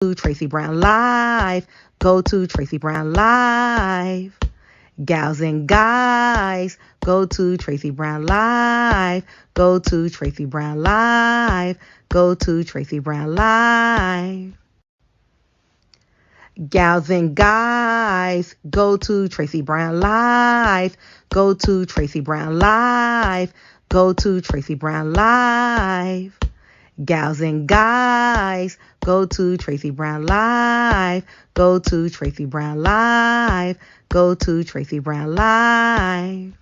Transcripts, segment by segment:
to Tracey Brown Live. Go to Tracey Brown Live. Gals and guys, go to Tracey Brown Live. Go to Tracey Brown Live. Go to Tracey Brown Live. Gals and guys, go to Tracey Brown Live. Go to Tracey Brown Live. Go to Tracey Brown Live. Gals and guys, go to Tracey Brown Live. Go to Tracey Brown Live. Go to Tracey Brown Live.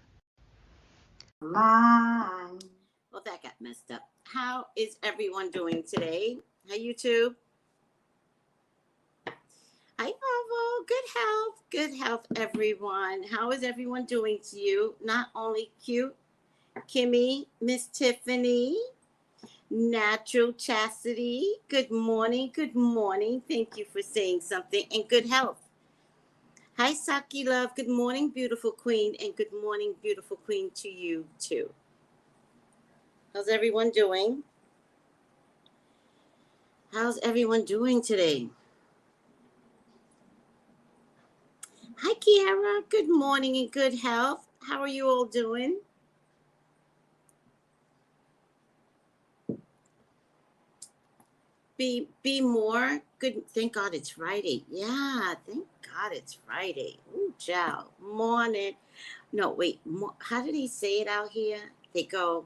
Live. Well, that got messed up. How is everyone doing today? Hi, YouTube. Hi, Pavo. Good health, everyone. How is everyone doing to you? Not only cute, Kimmy, Miss Tiffany, Natural Chastity. Good morning. Thank you for saying something. And good health. Hi, Saki Love. Good morning, beautiful queen. And good morning, beautiful queen, to you, too. How's everyone doing? How's everyone doing today? Hi, Kiara. Good morning and good health. How are you all doing? Be more. Good. Thank God it's Friday. Yeah, thank God it's Friday. Ooh, ciao. Morning. No, wait. How did he say it out here? They go,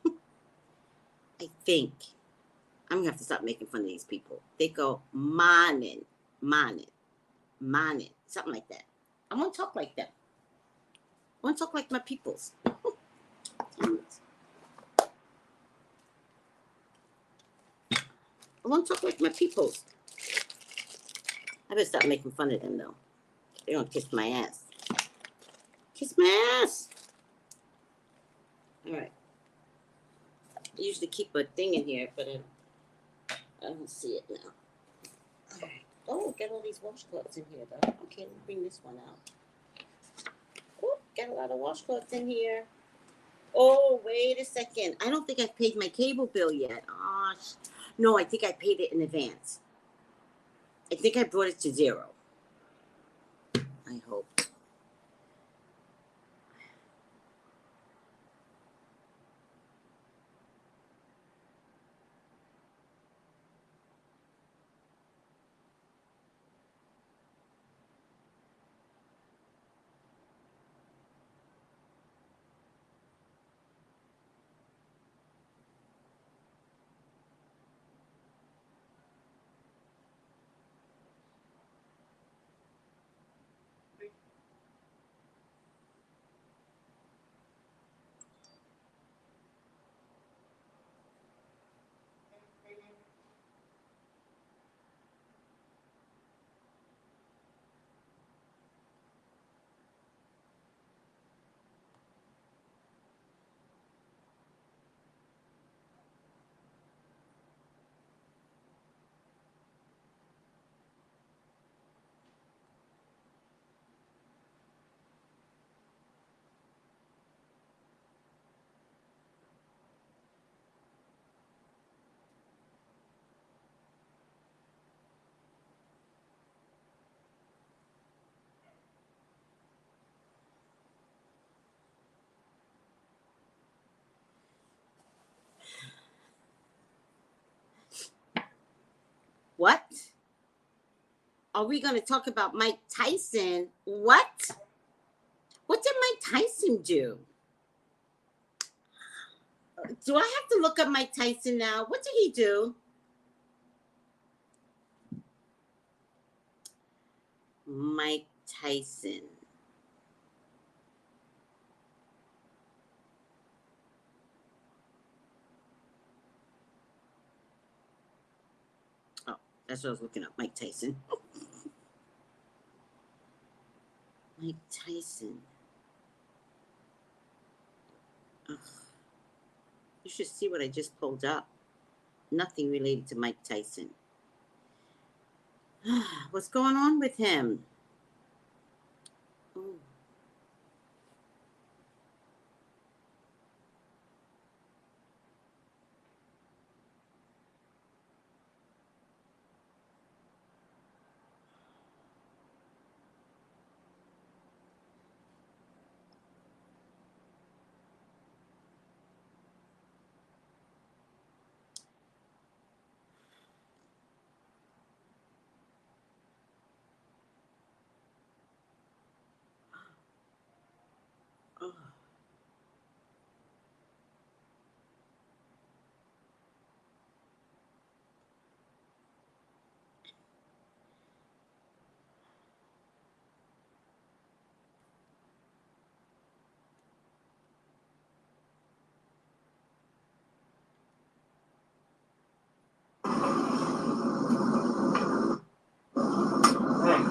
I think. I'm going to have to stop making fun of these people. They go, morning. Something like that. I want to talk like them. I want to talk like my peoples. I want to talk like my peoples. I better stop making fun of them, though. They're going to kiss my ass. Kiss my ass. All right. I usually keep a thing in here, but I don't see it now. All right. Oh, got all these washcloths in here, though. Okay, let me bring this one out. Oh, got a lot of washcloths in here. Oh, wait a second. I don't think I've paid my cable bill yet. Oh, no, I think I paid it in advance. I think I brought it to 0. I hope. What? Are we going to talk about Mike Tyson? What? What did Mike Tyson do? Do I have to look up Mike Tyson now? What did he do? Mike Tyson. Oh, that's what I was looking up. Mike Tyson. Mike Tyson. Ugh. You should see what I just pulled up. Nothing related to Mike Tyson. What's going on with him? Oh.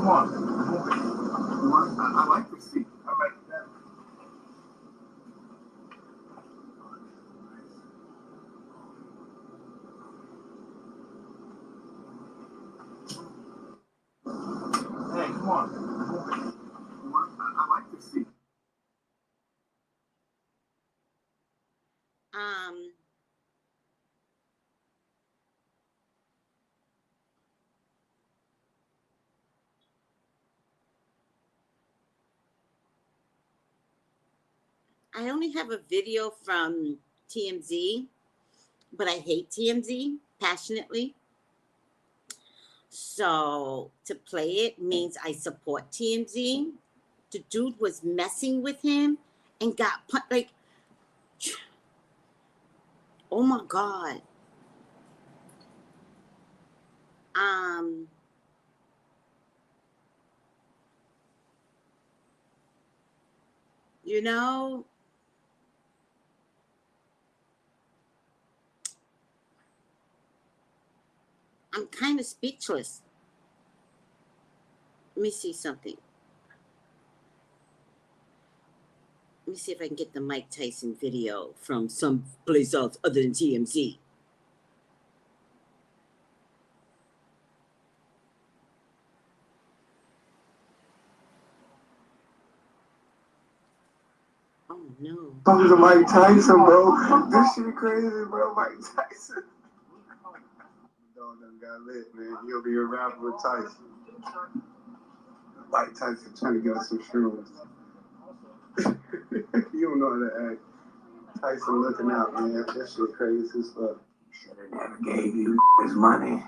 on. I like the seat. I like that. Hey, come on. I like the seat. I only have a video from TMZ, but I hate TMZ passionately. So to play it means I support TMZ. The dude was messing with him and got like, oh my God. You know, I'm kind of speechless. Let me see something. Let me see if I can get the Mike Tyson video from some place else other than TMZ. Oh no. Talking to Mike Tyson, bro. This shit crazy, bro. Mike Tyson. Dog done got lit, man. He'll be a rapper with Tyson. Mike Tyson trying to get us some shrooms. You don't know how to act. Tyson looking out, man. That shit crazy as fuck. Should have never gave you his money.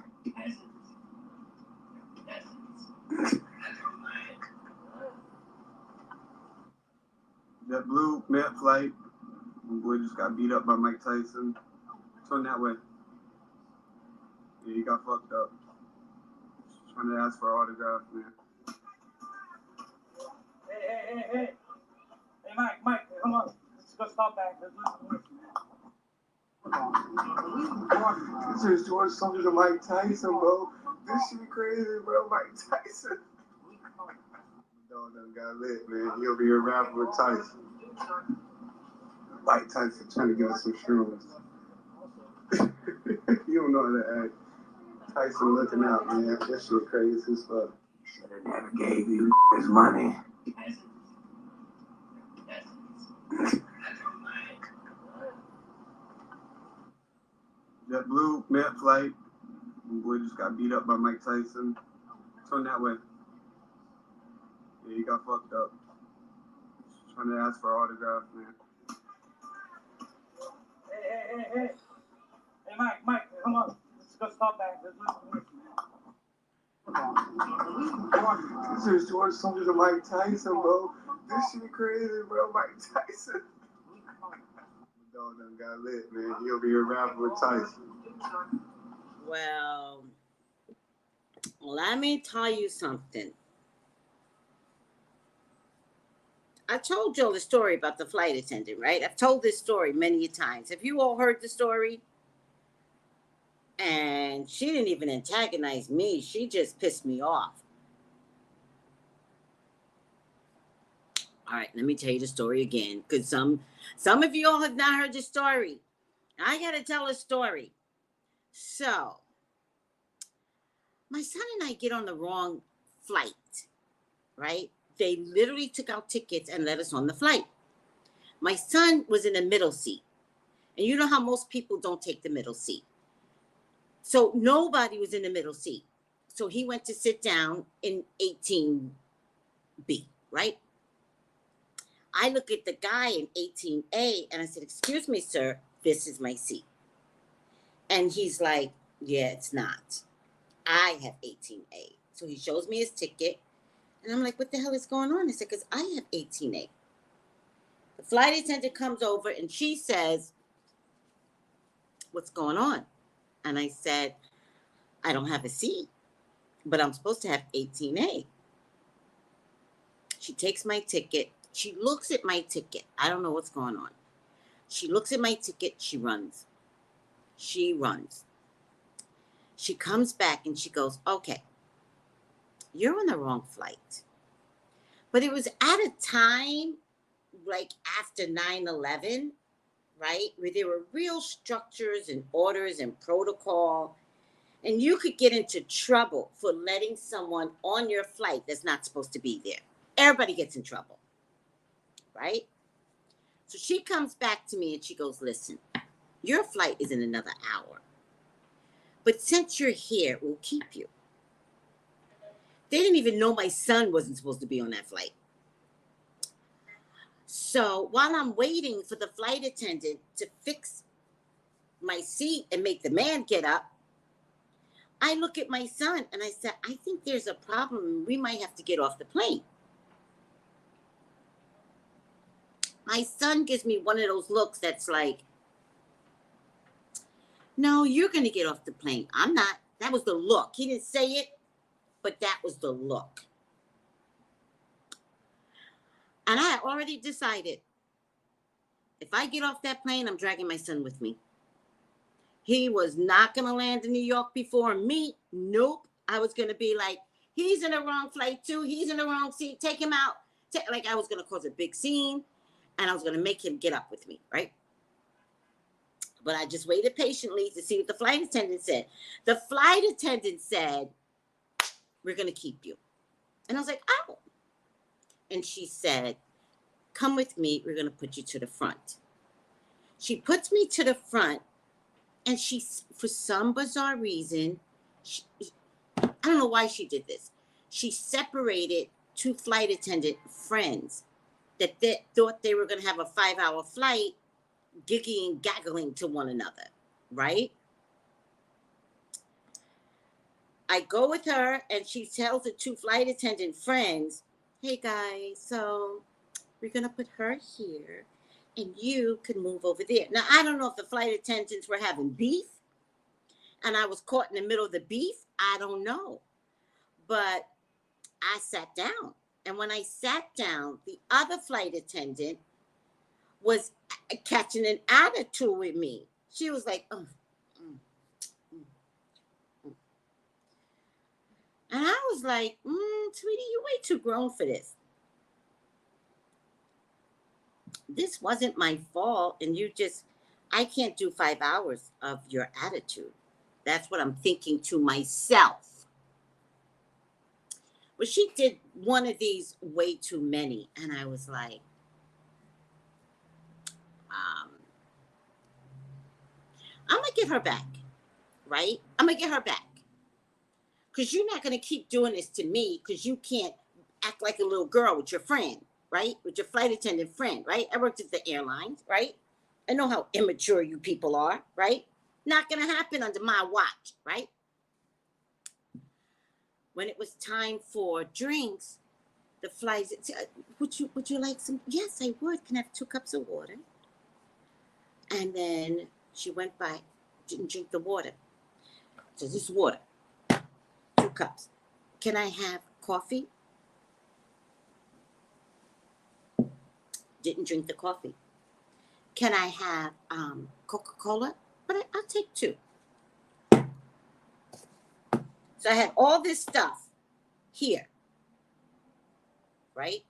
That blue Met flight, boy just got beat up by Mike Tyson. Turn that way. Yeah, he got fucked up. Just trying to ask for an autograph, man. Hey, Mike, come on. Let's go stop that. Let's listen. This is George talking to Mike Tyson, bro. This shit crazy, bro. Mike Tyson. Dog done got lit, man. He'll be a rapper with Tyson. Mike Tyson trying to get us some shrooms. You don't know how to act. Tyson looking out, man. That shit crazy as fuck. Should have never gave you his money. That blue Met flight, boy just got beat up by Mike Tyson. Turn that way. Yeah, he got fucked up. Just trying to ask for an autograph, man. Hey, Mike, come on. Let's go stop that. Let's listen. This is George talking to Mike Tyson, bro. This shit crazy, bro. Mike Tyson. Dog done got lit, man. He'll be a rapper with Tyson. Well, let me tell you something. I told y'all the story about the flight attendant, right? I've told this story many times. Have you all heard the story? And she didn't even antagonize me. She just pissed me off. All right, let me tell you the story again, because some of you all have not heard the story. I got to tell a story. So, my son and I get on the wrong flight, right? They literally took out tickets and let us on the flight. My son was in the middle seat. And you know how most people don't take the middle seat. So nobody was in the middle seat. So he went to sit down in 18B, right? I look at the guy in 18A and I said, "Excuse me, sir, this is my seat." And he's like, "Yeah, it's not. I have 18A. So he shows me his ticket. And I'm like, "What the hell is going on?" I said, "Because I have 18A. The flight attendant comes over and she says, "What's going on?" And I said, "I don't have a seat, but I'm supposed to have 18A. She takes my ticket. She looks at my ticket. I don't know what's going on. She looks at my ticket. She runs. She runs. She comes back and she goes, "Okay, you're on the wrong flight. But it was at a time like after 9/11, right? Where there were real structures and orders and protocol. And you could get into trouble for letting someone on your flight that's not supposed to be there. Everybody gets in trouble, right? So she comes back to me and she goes, listen, your flight is in another hour. But since you're here, we'll keep you. They didn't even know my son wasn't supposed to be on that flight. So while I'm waiting for the flight attendant to fix my seat and make the man get up, I look at my son and I said, I think there's a problem. We might have to get off the plane. My son gives me one of those looks that's like, no, you're going to get off the plane. I'm not. That was the look. He didn't say it, but that was the look. And I had already decided, if I get off that plane, I'm dragging my son with me. He was not going to land in New York before me. Nope. I was going to be like, he's in the wrong flight too. He's in the wrong seat. Take him out. Like I was going to cause a big scene and I was going to make him get up with me, right? But I just waited patiently to see what the flight attendant said. The flight attendant said, we're going to keep you. And I was like, oh. And she said, come with me. We're going to put you to the front. She puts me to the front. And she, for some bizarre reason, I don't know why she did this. She separated two flight attendant friends that they thought they were going to have a 5-hour flight, giggling, gaggling to one another, right? I go with her and she tells the two flight attendant friends, hey guys, so we're going to put her here. And you can move over there. Now, I don't know if the flight attendants were having beef and I was caught in the middle of the beef. I don't know. But I sat down. And when I sat down, the other flight attendant was catching an attitude with me. She was like, And I was like, sweetie, you're way too grown for this. This wasn't my fault, and I can't do 5 hours of your attitude. That's what I'm thinking to myself. But she did one of these way too many, and I was like, I'm going to get her back, right? I'm going to get her back. Because you're not going to keep doing this to me because you can't act like a little girl with your friend. Right? With your flight attendant friend, right? I worked at the airlines, right? I know how immature you people are, right? Not going to happen under my watch, right? When it was time for drinks, the flight said, would you like some? Yes, I would. Can I have 2 cups of water? And then she went by, didn't drink the water. So this is water, 2 cups. Can I have coffee? Didn't drink the coffee. Can I have Coca-Cola? But I'll take 2. So I had all this stuff here, right?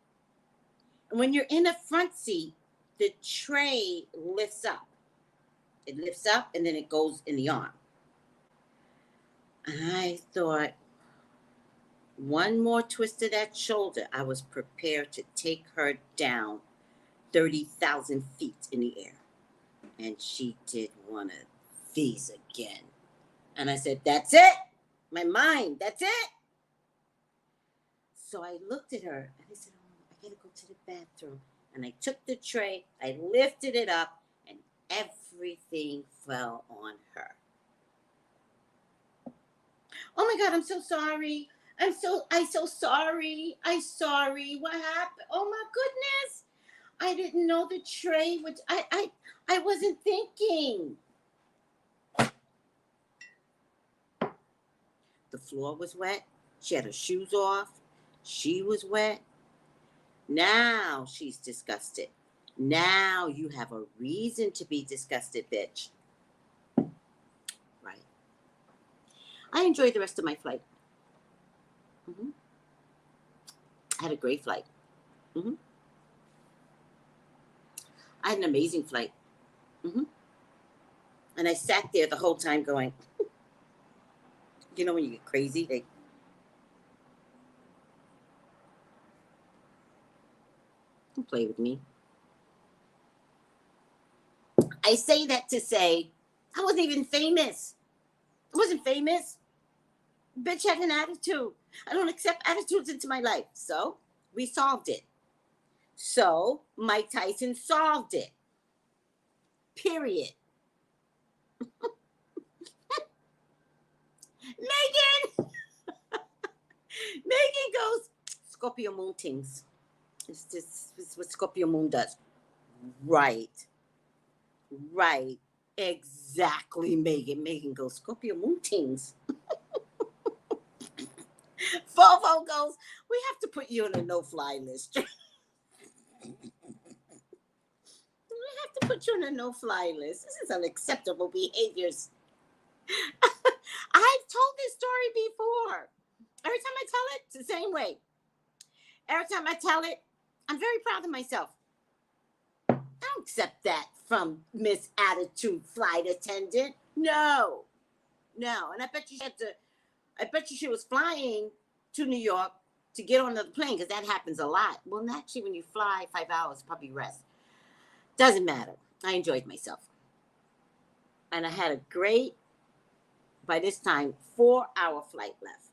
And when you're in a front seat, the tray lifts up. It lifts up and then it goes in the arm. And I thought, one more twist of that shoulder, I was prepared to take her down 30,000 feet in the air. And she did one of these again. And I said, that's it. My mind, that's it. So I looked at her and I said, I gotta go to the bathroom. And I took the tray, I lifted it up, and everything fell on her. Oh my God, I'm so sorry. I'm so sorry. I'm sorry. What happened? Oh my goodness. I didn't know the tray would, I wasn't thinking. The floor was wet. She had her shoes off. She was wet. Now she's disgusted. Now you have a reason to be disgusted, bitch. Right. I enjoyed the rest of my flight. Mm-hmm. I had a great flight. Mm-hmm. I had an amazing flight. Mm-hmm. And I sat there the whole time going, you know when you get crazy? Don't play with me. I say that to say, I wasn't even famous. I wasn't famous. Bitch had an attitude. I don't accept attitudes into my life. So we solved it. So Mike Tyson solved it. Period. Megan! Megan goes, Scorpio moon things. It's what Scorpio moon does. Right. Exactly, Megan. Megan goes, Scorpio moon things. Fofo goes, we have to put you on a no-fly list. We have to put you on a no-fly list. This is unacceptable behaviors. I've told this story before. Every time I tell it, it's the same way. Every time I tell it, I'm very proud of myself. I don't accept that from Miss Attitude Flight Attendant. No. And I bet you she was flying to New York to get on the plane, because that happens a lot. Well, actually, when you fly 5 hours, probably rest. Doesn't matter. I enjoyed myself. And I had a great, by this time, 4-hour flight left.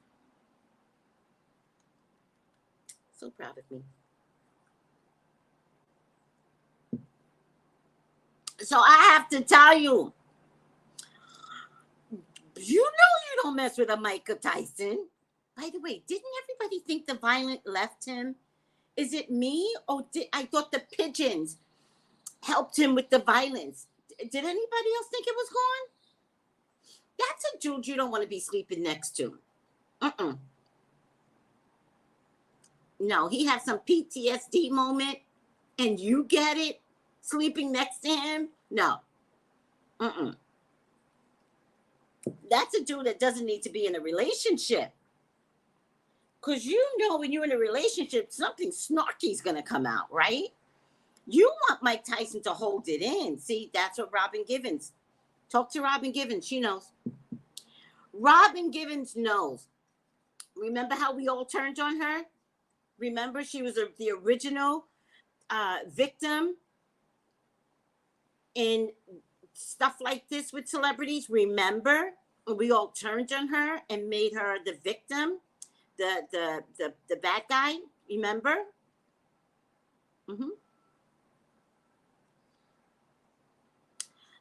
So proud of me. So I have to tell you, you don't mess with a Micah Tyson. By the way, didn't everybody think the violent left him? Is it me? Or I thought the pigeons helped him with the violence. Did anybody else think it was gone? That's a dude you don't want to be sleeping next to. No, he had some PTSD moment and you get it sleeping next to him. No. That's a dude that doesn't need to be in a relationship. Because when you're in a relationship, something snarky is going to come out, right? You want Mike Tyson to hold it in. See, that's what Robin Givens. Talk to Robin Givens. She knows. Robin Givens knows. Remember how we all turned on her? Remember she was the original victim in stuff like this with celebrities? Remember? We all turned on her and made her the victim, the bad guy. Remember?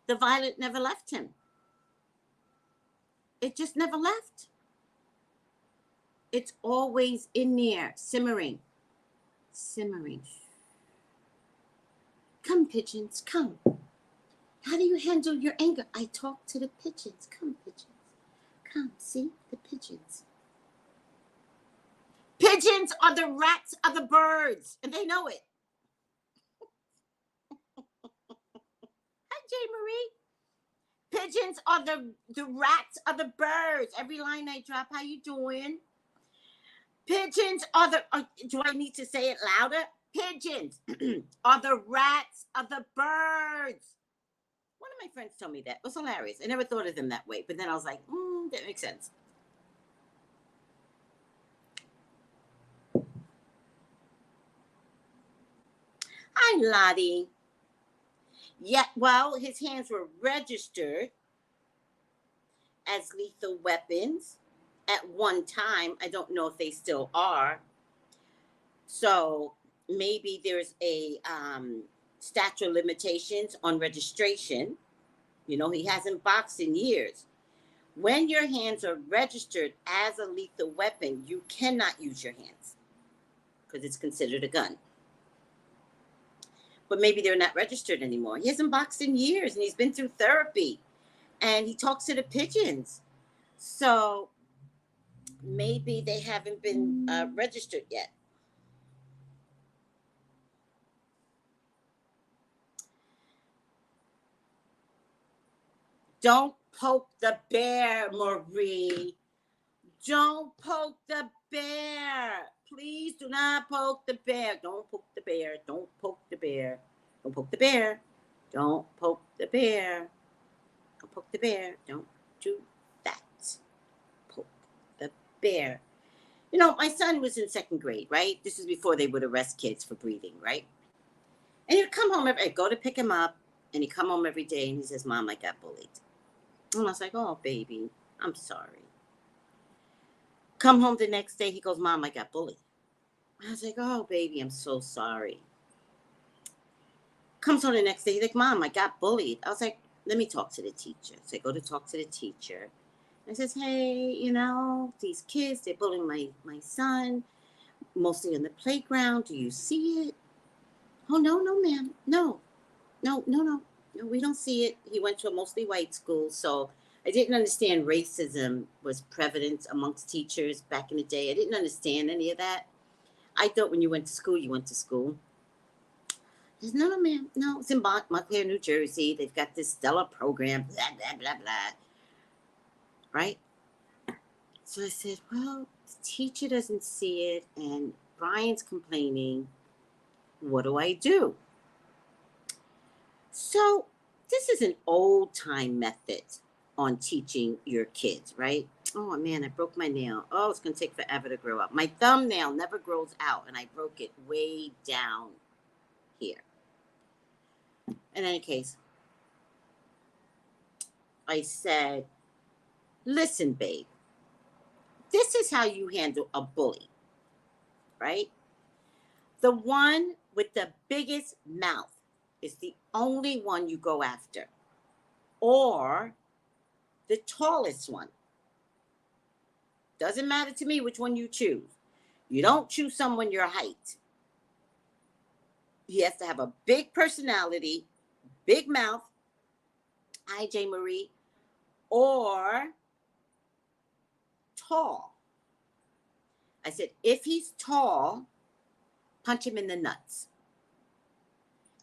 The violet never left him. It just never left. It's always in there, simmering. Come, pigeons, come. How do you handle your anger? I talk to the pigeons. Come, pigeons. Come, see the pigeons. Pigeons are the rats of the birds, and they know it. Hi, J. Marie. Pigeons are the rats of the birds. Every line I drop, how you doing? Pigeons are do I need to say it louder? Pigeons are the rats of the birds. One of my friends told me that. It was hilarious. I never thought of them that way. But then I was like, that makes sense. Hi, Lottie. Yeah, well, his hands were registered as lethal weapons at one time. I don't know if they still are. So maybe there's a statute of limitations on registration. He hasn't boxed in years. When your hands are registered as a lethal weapon, you cannot use your hands because it's considered a gun. But maybe they're not registered anymore. He hasn't boxed in years and he's been through therapy and he talks to the pigeons. So maybe they haven't been registered yet. Don't poke the bear, Marie. Don't poke the bear. Please do do not poke the bear. Don't poke the bear. Don't poke the bear. Don't poke the bear. Don't poke the bear. Don't poke the bear. Don't do that. Poke the bear. You know, my son was in 2nd grade, right? This is before they would arrest kids for breathing, right? And he'd come home I'd go to pick him up, and he'd come home every day, and he says, Mom, I got bullied. And I was like, oh, baby, I'm sorry. Come home the next day, he goes, Mom, I got bullied. I was like, oh, baby, I'm so sorry. Comes home the next day, he's like, Mom, I got bullied. I was like, let me talk to the teacher. So I go to talk to the teacher. I says, hey, you know, these kids, they're bullying my son, mostly in the playground. Do you see it? Oh, no, ma'am. No, we don't see it. He went to a mostly white school, so I didn't understand racism was prevalent amongst teachers back in the day. I didn't understand any of that. I thought when you went to school, you went to school. He says, no, ma'am. No, it's in Montclair, New Jersey. They've got this ZELLE program, blah, blah, blah, blah. Right? So I said, well, the teacher doesn't see it, and Brian's complaining. What do I do? So this is an old-time method on teaching your kids, right? Oh, man, I broke my nail. Oh, it's going to take forever to grow up. My thumbnail never grows out, and I broke it way down here. In any case, I said, listen, babe, this is how you handle a bully, right? The one with the biggest mouth is the only one you go after, or the tallest one. Doesn't matter to me which one you choose. You don't choose someone your height. He has to have a big personality, big mouth, hi, J. Marie, or tall. I said, if he's tall, punch him in the nuts.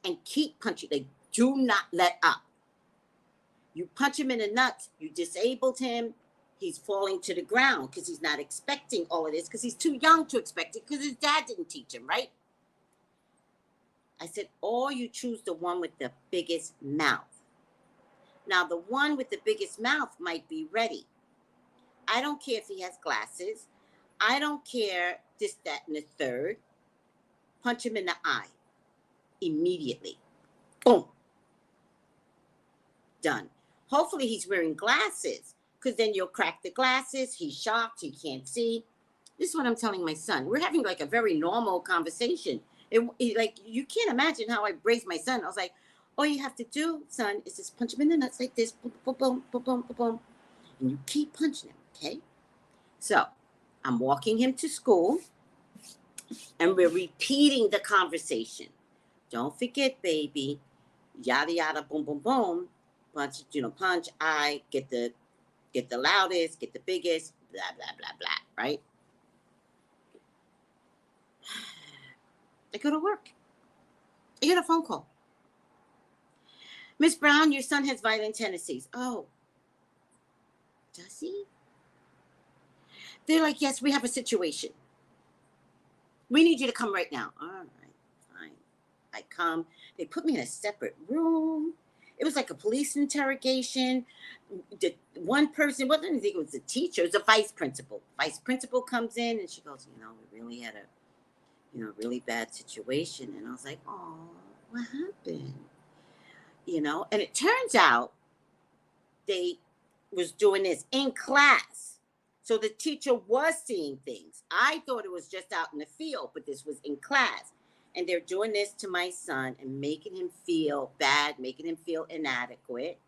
And keep punching. Like, do not let up. You punch him in the nuts, you disabled him, he's falling to the ground because he's not expecting all of this, because he's too young to expect it, because his dad didn't teach him, right? I said, or you choose the one with the biggest mouth. Now, the one with the biggest mouth might be ready. I don't care if he has glasses. I don't care this, that, and the third. Punch him in the eye. Immediately. Boom. Done. Hopefully he's wearing glasses, because then you'll crack the glasses. He's shocked. He can't see. This is what I'm telling my son. We're having like a very normal conversation. Like, you can't imagine how I raised my son. I was like, all you have to do, son, is just punch him in the nuts like this. Boom, boom, boom, boom, boom, boom, boom. And you keep punching him, okay? So I'm walking him to school, and we're repeating the conversation. Don't forget, baby, yada, yada, boom, boom, boom. Punch, punch, I get the loudest, get the biggest, blah, blah, blah, blah, right? I go to work. I get a phone call. Miss Brown, your son has violent tendencies. Oh, does he? They're like, yes, we have a situation. We need you to come right now. All right, fine. I come. They put me in a separate room. It was like a police interrogation. The one person, well, I didn't think it was the teacher, it was the vice principal. Vice principal comes in, and she goes, we really had a, really bad situation. And I was like, oh, what happened? And it turns out they was doing this in class. So the teacher was seeing things. I thought it was just out in the field, but this was in class. And they're doing this to my son and making him feel bad, making him feel inadequate.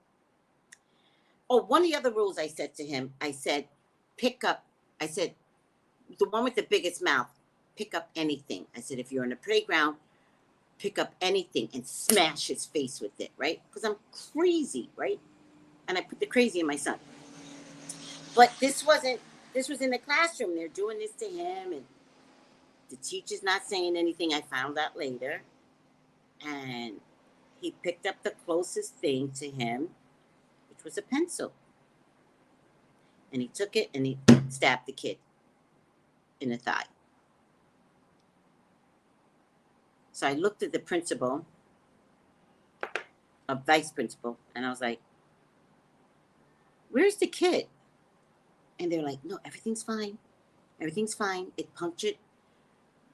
Oh, one of the other rules I said to him, I said, the one with the biggest mouth, pick up anything. I said, if you're in a playground, pick up anything and smash his face with it, right? Because I'm crazy, right? And I put the crazy in my son. But this was in the classroom. They're doing this to him, and the teacher's not saying anything. I found out later. And he picked up the closest thing to him, which was a pencil. And he took it and he stabbed the kid in the thigh. So I looked at the principal, a vice principal, and I was like, where's the kid? And they're like, no, everything's fine. Everything's fine. It punctured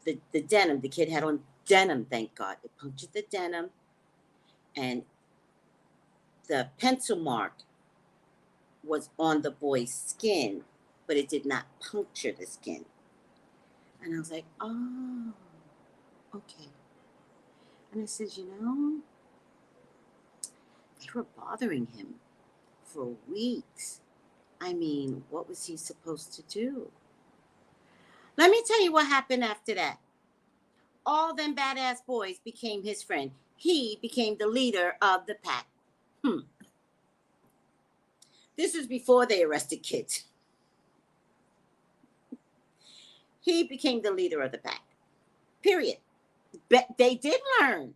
the denim. The kid had on denim, thank God. It punctured the denim. And the pencil mark was on the boy's skin, but it did not puncture the skin. And I was like, oh, okay. And I said, you know, they were bothering him for weeks. I mean, what was he supposed to do? Let me tell you what happened after that. All them badass boys became his friend. He became the leader of the pack. This was before they arrested kids. He became the leader of the pack. Period. But they did learn.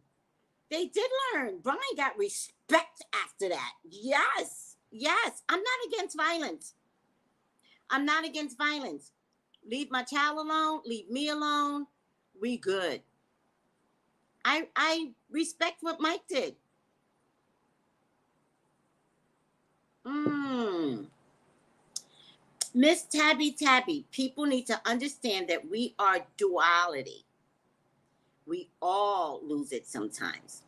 They did learn. Brian got respect after that. Yes. Yes. I'm not against violence. I'm not against violence. Leave my child alone. Leave me alone. We good. I respect what Mike did. Miss Tabby, people need to understand that we are duality. We all lose it sometimes.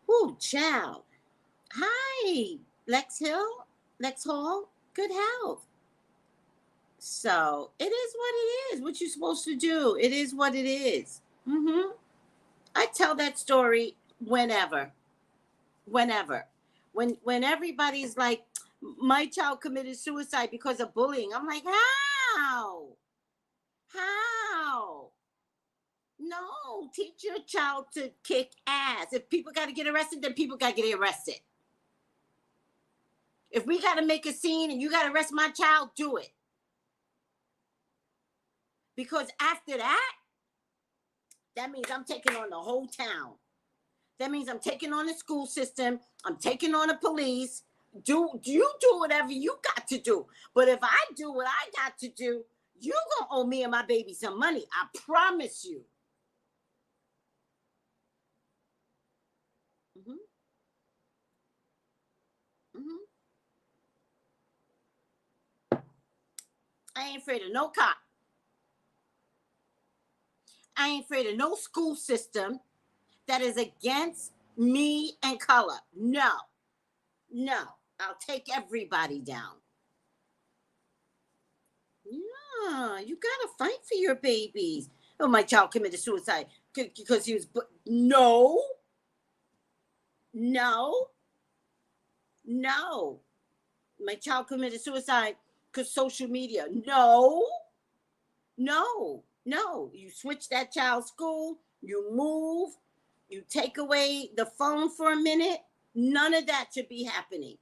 Ooh, child. Hi, Lex Hall. Good health. So it is what it is. What you're supposed to do. It is what it is. I tell that story whenever. When everybody's like, my child committed suicide because of bullying. I'm like, how? No, teach your child to kick ass. If people got to get arrested, then people got to get arrested. If we got to make a scene and you got to arrest my child, do it. Because after that, that means I'm taking on the whole town. That means I'm taking on the school system. I'm taking on the police. You do whatever you got to do. But if I do what I got to do, you're going to owe me and my baby some money. I promise you. I ain't afraid of no cop. I ain't afraid of no school system that is against me and color. No. I'll take everybody down. Yeah, you gotta fight for your babies. Oh, my child committed suicide because he was... No. My child committed suicide because social media. No. You switch that child's school, you move, you take away the phone for a minute. None of that should be happening.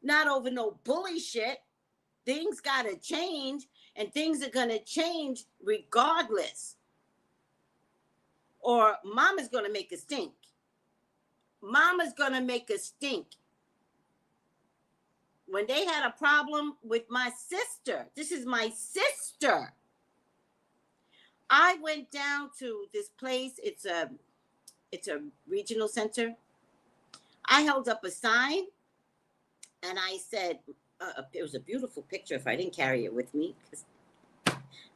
Not over no bully shit. Things gotta change, and things are gonna change regardless. Or mama's gonna make a stink. When they had a problem with my sister, this is my sister. I went down to this place. It's a regional center. I held up a sign and I said, it was a beautiful picture. If I didn't carry it with me, because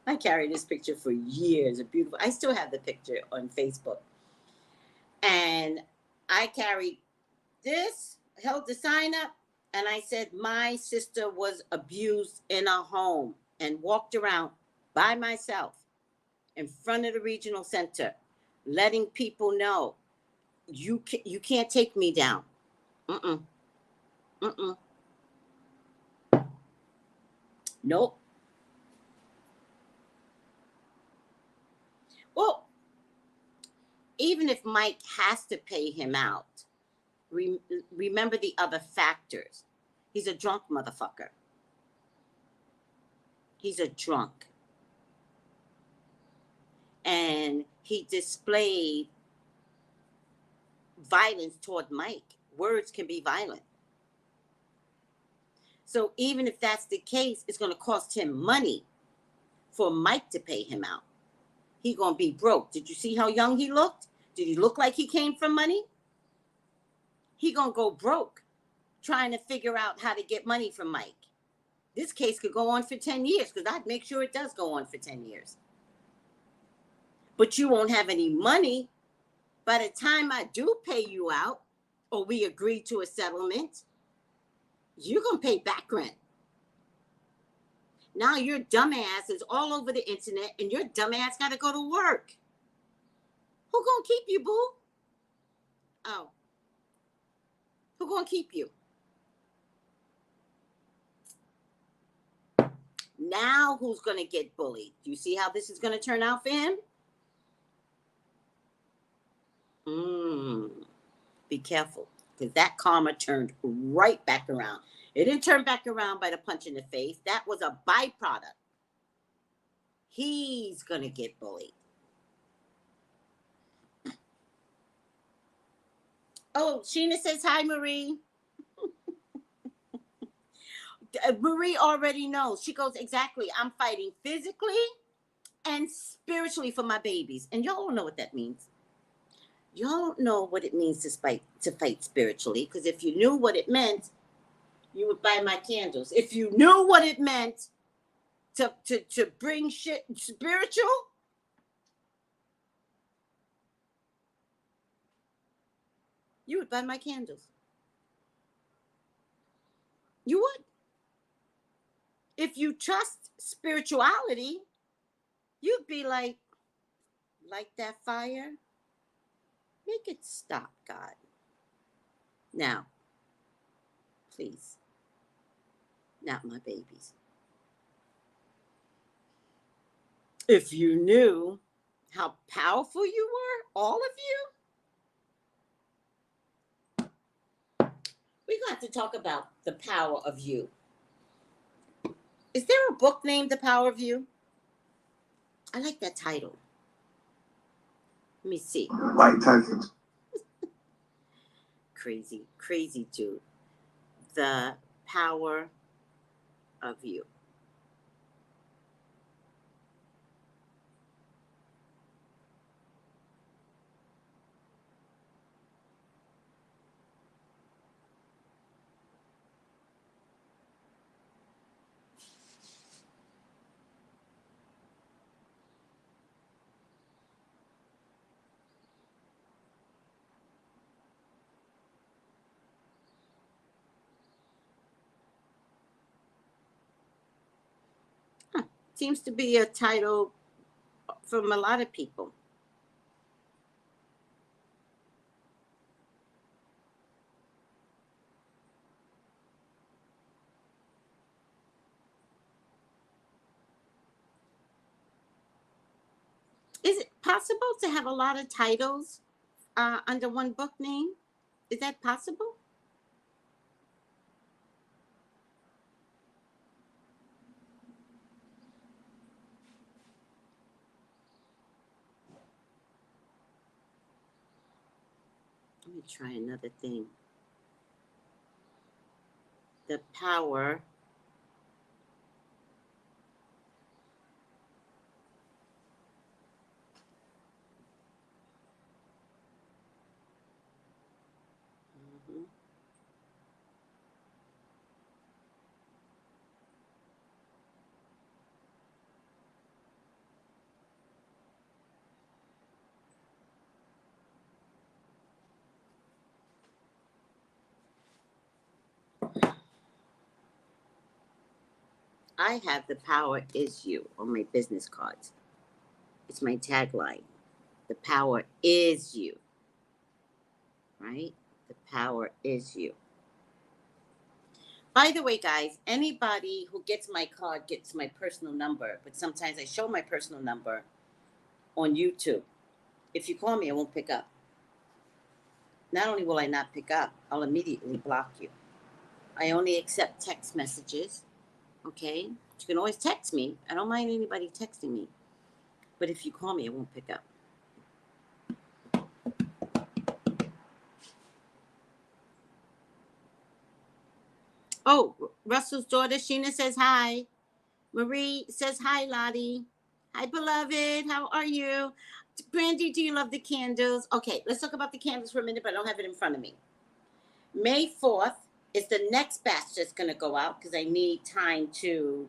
I carried this picture for years. I still have the picture on Facebook. And I carried this, held the sign up, and I said, my sister was abused in a home, and walked around by myself in front of the regional center, letting people know, you can't take me down. Nope. Well, even if Mike has to pay him out, remember the other factors. He's a drunk motherfucker. He's a drunk. And he displayed violence toward Mike. Words can be violent. So even if that's the case, it's going to cost him money for Mike to pay him out. He going to be broke. Did you see how young he looked? Did he look like he came from money? He going to go broke trying to figure out how to get money from Mike. This case could go on for 10 years because I'd make sure it does go on for 10 years. But you won't have any money by the time I do pay you out or we agree to a settlement. You're going to pay back rent. Now your dumbass is all over the internet and your dumbass got to go to work. Who going to keep you, boo? Oh. Who going to keep you? Now who's going to get bullied? Do you see how this is going to turn out for him? Be careful, because that karma turned right back around. It didn't turn back around by the punch in the face. That was a byproduct. He's going to get bullied. Oh, Sheena says, hi, Marie. Marie already knows. She goes, exactly. I'm fighting physically and spiritually for my babies. And y'all don't know what that means. Y'all don't know what it means to fight spiritually. Because if you knew what it meant, you would buy my candles. If you knew what it meant to bring shit spiritual, you would buy my candles. You would. If you trust spirituality, you'd be like that fire, make it stop, God. Now, please, not my babies. If you knew how powerful you were, all of you, we're going to have to talk about the power of you. Is there a book named The Power of You? I like that title. Let me see. Like Tyson. Crazy dude. The Power of You. Seems to be a title from a lot of people. Is it possible to have a lot of titles under one book name? Is that possible? Let me try another thing. The Power I have The Power Is You on my business cards. It's my tagline. The power is you. Right? The power is you. By the way, guys, anybody who gets my card gets my personal number, but sometimes I show my personal number on YouTube. If you call me, I won't pick up. Not only will I not pick up, I'll immediately block you. I only accept text messages. Okay? You can always text me. I don't mind anybody texting me. But if you call me, I won't pick up. Oh, Russell's daughter, Sheena, says hi. Marie says hi, Lottie. Hi, beloved. How are you? Brandy, do you love the candles? Okay, let's talk about the candles for a minute, but I don't have it in front of me. May 4th is the next batch that's going to go out because I need time to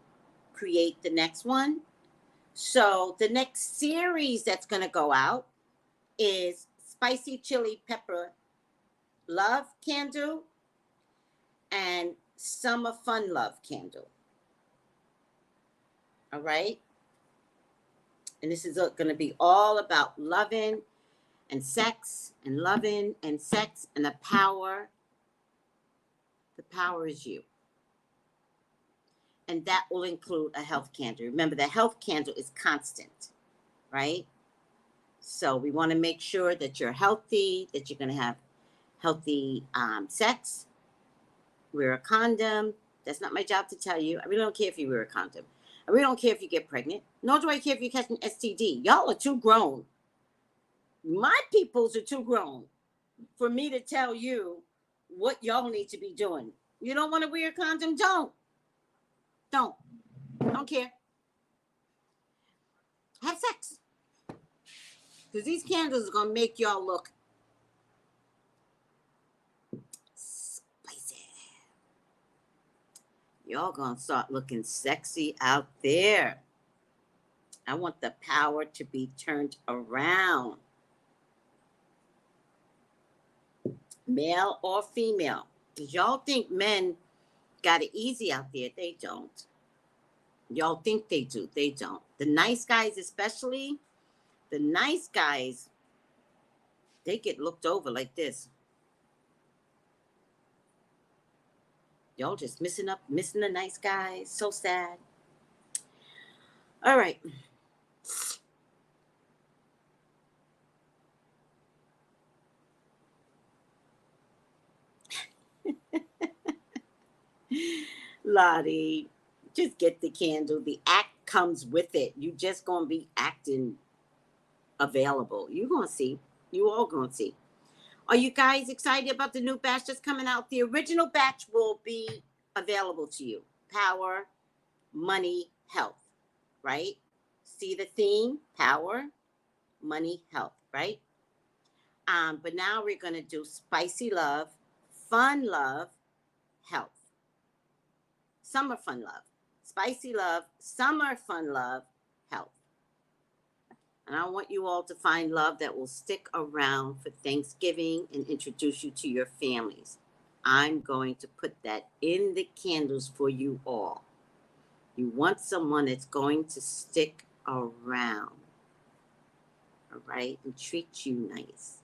create the next one. So the next series that's going to go out is Spicy Chili Pepper Love Candle and Summer Fun Love Candle. All right? And this is going to be all about loving and sex and loving and sex and the power. The power is you. And that will include a health candle. Remember, the health candle is constant, right? So we want to make sure that you're healthy, that you're going to have healthy sex. Wear a condom. That's not my job to tell you. I really don't care if you wear a condom. I really don't care if you get pregnant. Nor do I care if you catch an STD. Y'all are too grown. My peoples are too grown for me to tell you what y'all need to be doing. You don't want to wear a condom? Don't. Don't care. Have sex. Because these candles are going to make y'all look spicy. Y'all going to start looking sexy out there. I want the power to be turned around. Male or female. Because y'all think men got it easy out there. They don't. Y'all think they do. They don't. The nice guys especially, the nice guys, they get looked over like this. Y'all just missing the nice guys. So sad. All right. Lottie, just get the candle. The act comes with it. You just gonna be acting available. You gonna see. You all gonna see. Are you guys excited about the new batch that's coming out? The original batch will be available to you. Power, money, health, right? See the theme? Power, money, health, right? But now we're gonna do spicy love, fun love, health. Summer fun love. Spicy love, summer fun love, health. And I want you all to find love that will stick around for Thanksgiving and introduce you to your families. I'm going to put that in the candles for you all. You want someone that's going to stick around, all right, and treat you nice,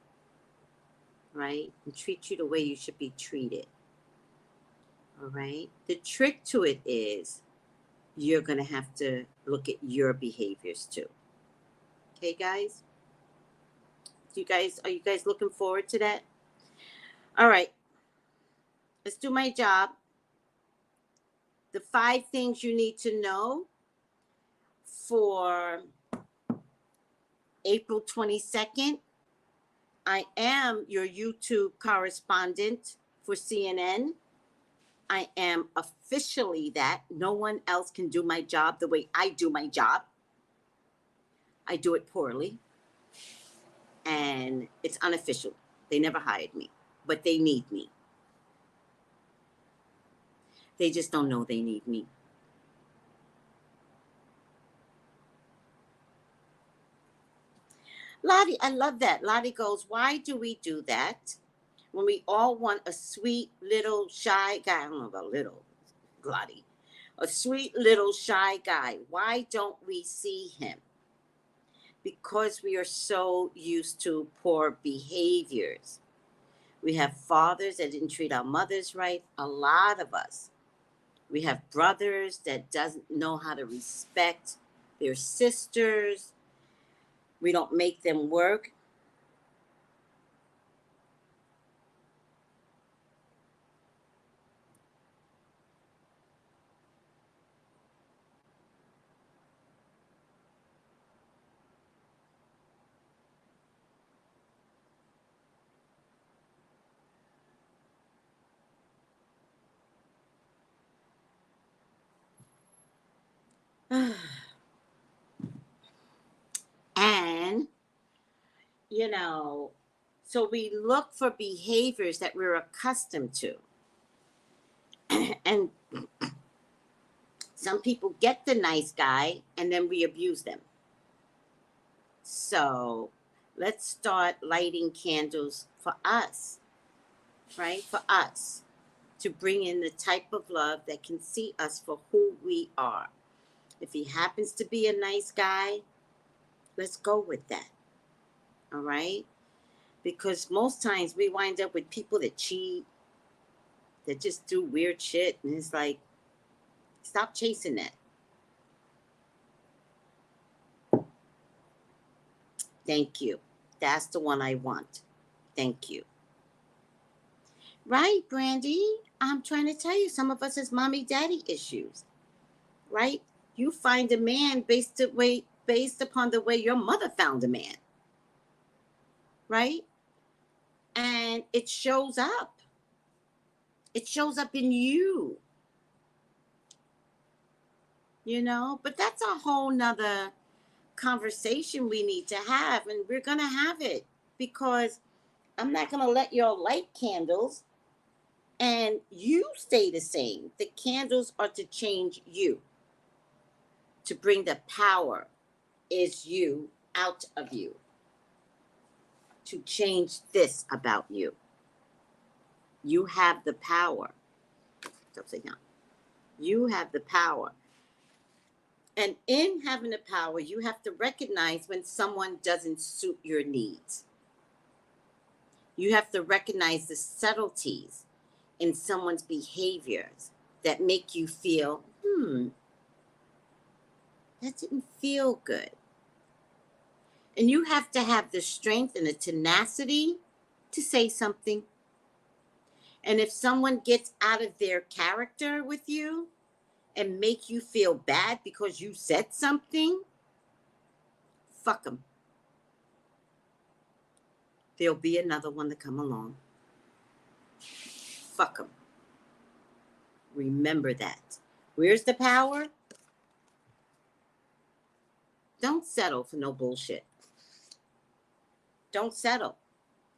right, and treat you the way you should be treated, all right? The trick to it is you're going to have to look at your behaviors too. Okay, guys? Are you guys looking forward to that? All right. Let's do my job. The 5 things you need to know for April 22nd. I am your YouTube correspondent for CNN. I am officially that. No one else can do my job the way I do my job. I do it poorly. And it's unofficial. They never hired me, but they need me. They just don't know they need me. Lottie, I love that. Lottie goes, why do we do that when we all want a sweet little shy guy? I don't know about little, Lottie. A sweet little shy guy. Why don't we see him? Because we are so used to poor behaviors. We have fathers that didn't treat our mothers right. A lot of us. We have brothers that doesn't know how to respect their sisters. We don't make them work. And, you know, so we look for behaviors that we're accustomed to. And some people get the nice guy and then we abuse them. So let's start lighting candles for us, right? For us to bring in the type of love that can see us for who we are. If he happens to be a nice guy, let's go with that. All right? Because most times we wind up with people that cheat, that just do weird shit. And it's like, stop chasing that. Thank you. That's the one I want. Thank you. Right, Brandy? I'm trying to tell you, some of us has mommy daddy issues. Right? You find a man based upon the way your mother found a man. Right? And it shows up. It shows up in you. You know? But that's a whole nother conversation we need to have. And we're going to have it. Because I'm not going to let y'all light candles and you stay the same. The candles are to change you. To bring the power is you out of you. To change this about you. You have the power. Upside down. You have the power. And in having the power, you have to recognize when someone doesn't suit your needs. You have to recognize the subtleties in someone's behaviors that make you feel, that didn't feel good. And you have to have the strength and the tenacity to say something. And if someone gets out of their character with you and make you feel bad because you said something, fuck them. There'll be another one to come along. Fuck them. Remember that. Where's the power? Don't settle for no bullshit. Don't settle.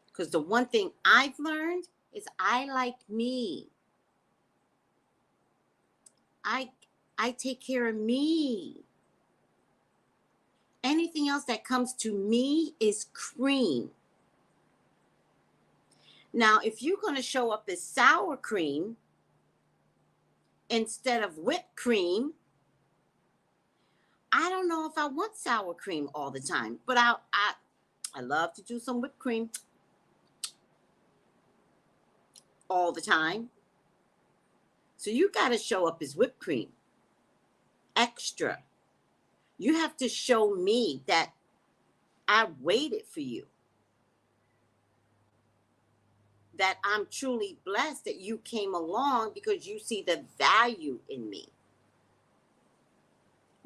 Because the one thing I've learned is I like me. I take care of me. Anything else that comes to me is cream. Now, if you're going to show up as sour cream instead of whipped cream, I don't know if I want sour cream all the time, but I love to do some whipped cream all the time. So you got to show up as whipped cream. Extra. You have to show me that I waited for you. That I'm truly blessed that you came along because you see the value in me.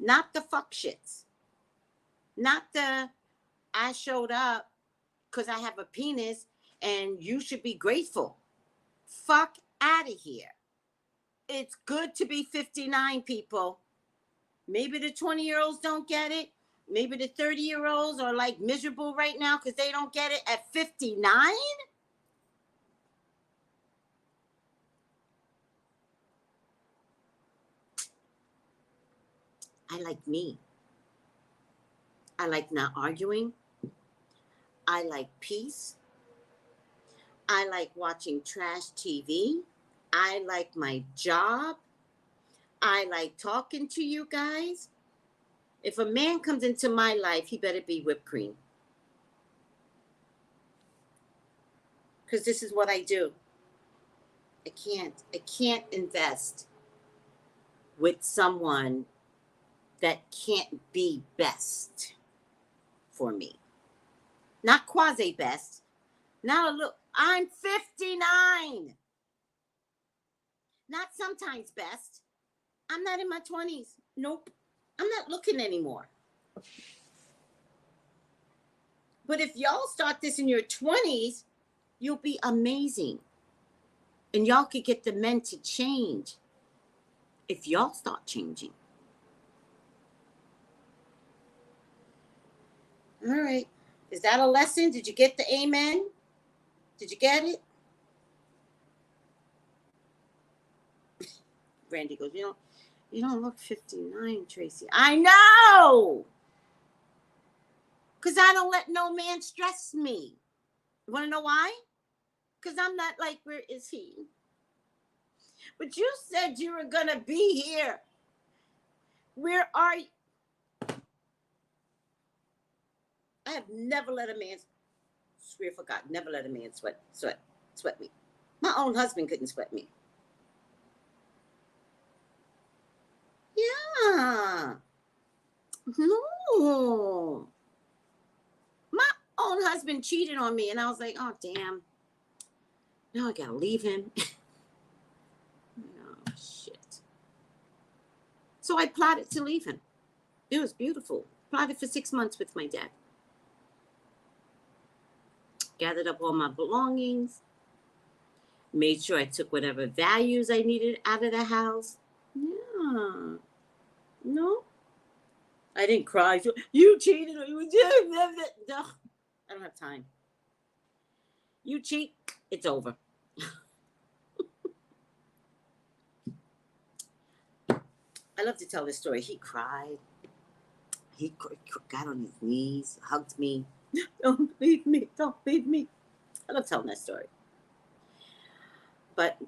Not the fuck shits. Not the I showed up because I have a penis and you should be grateful. Fuck out of here. It's good to be 59, people. Maybe the 20-year-olds don't get it. Maybe the 30-year-olds are like miserable right now because they don't get it at 59. I like me. I like not arguing. I like peace. I like watching trash TV. I like my job. I like talking to you guys. If a man comes into my life, he better be whipped cream. Because this is what I do. I can't invest with someone that can't be best for me. Not quasi best. Not a little. I'm 59. Not sometimes best. I'm not in my 20s. Nope. I'm not looking anymore. But if y'all start this in your 20s, you'll be amazing. And y'all could get the men to change if y'all start changing. All right. Is that a lesson? Did you get the amen? Did you get it? Randy goes, you don't look 59, Tracy. I know! Because I don't let no man stress me. You want to know why? Because I'm not like, where is he? But you said you were going to be here. Where are you? I have never let a man, swear for God, never let a man sweat me. My own husband couldn't sweat me. Yeah. No. My own husband cheated on me, and I was like, oh, damn. Now I got to leave him. Oh, shit. So I plotted to leave him. It was beautiful. Plotted for 6 months with my dad. Gathered up all my belongings. Made sure I took whatever values I needed out of the house. Yeah. No. I didn't cry. You cheated on you. No. I don't have time. You cheat, it's over. I love to tell this story. He cried. He got on his knees, hugged me. Don't leave me. Don't leave me. I love telling that story. But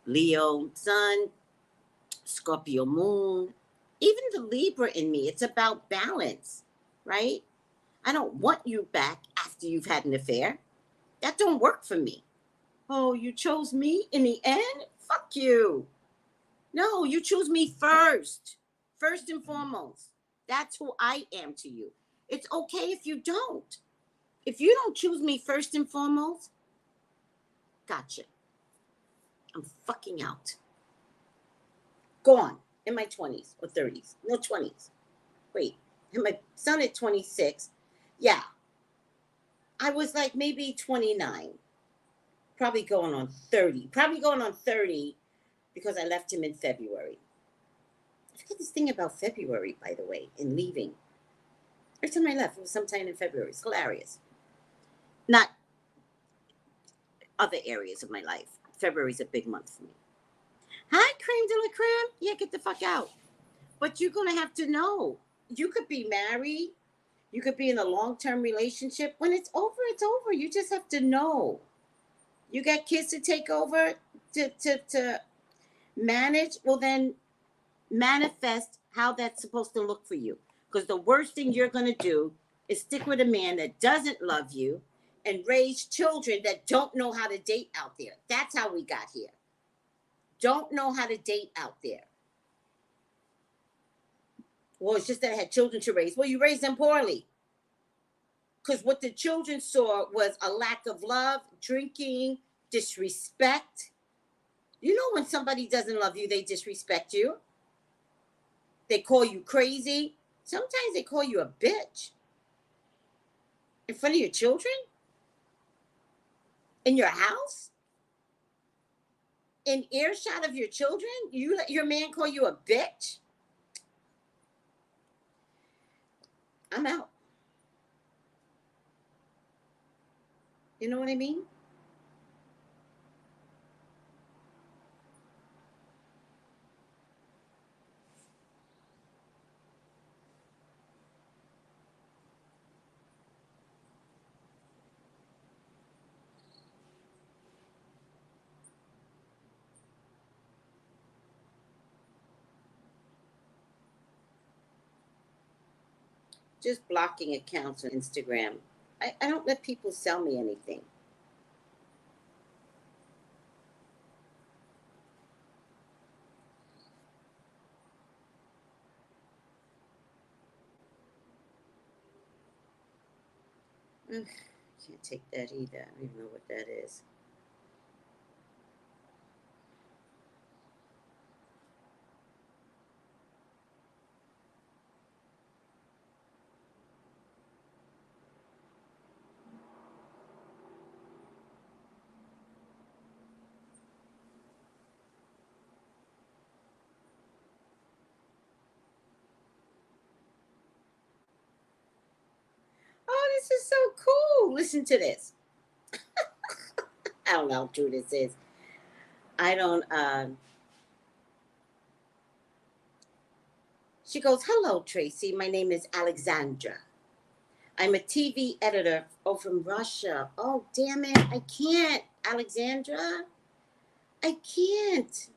Leo sun, Scorpio moon, even the Libra in me, it's about balance, right? I don't want you back after you've had an affair. That don't work for me. Oh, you chose me in the end? Fuck you. No, you choose me first. First and foremost. That's who I am to you. It's okay if you don't. If you don't choose me first and foremost, gotcha. I'm fucking out. Gone in my 20s or 30s. No, 20s. Wait, and my son at 26. Yeah. I was like maybe 29. Probably going on 30. Probably going on 30 because I left him in February. I forget this thing about February, by the way, in leaving. Every time I left, it was sometime in February. It's hilarious. Not other areas of my life. February's a big month for me. Hi, creme de la creme. Yeah, get the fuck out. But you're going to have to know. You could be married. You could be in a long-term relationship. When it's over, it's over. You just have to know. You got kids to take over, to manage. Well, then manifest how that's supposed to look for you. Because the worst thing you're going to do is stick with a man that doesn't love you and raise children that don't know how to date out there. That's how we got here. Don't know how to date out there. Well, it's just that I had children to raise. Well, you raised them poorly. Because what the children saw was a lack of love, drinking, disrespect. You know when somebody doesn't love you, they disrespect you. They call you crazy. Sometimes they call you a bitch. In front of your children? In your house? In earshot of your children? You let your man call you a bitch? I'm out. You know what I mean? Just blocking accounts on Instagram. I don't let people sell me anything. Ugh, can't take that either. I don't even know what that is. This is so cool. Listen to this. I don't know how true this is. I don't, she goes, hello, Tracy. My name is Alexandra. I'm a TV editor. Oh, from Russia. Oh, damn it. I can't, Alexandra. I can't.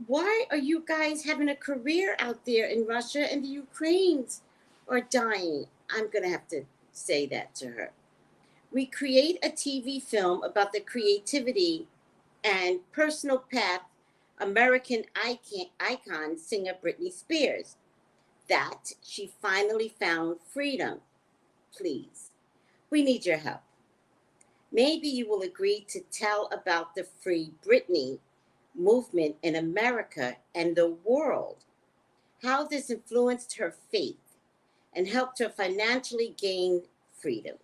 Why are you guys having a career out there in Russia and the Ukrainians are dying? I'm going to have to say that to her. We create a TV film about the creativity and personal path American icon singer Britney Spears, that she finally found freedom. Please, we need your help. Maybe you will agree to tell about the Free Britney movement in America and the world, how this influenced her faith and helped her financially gain freedom.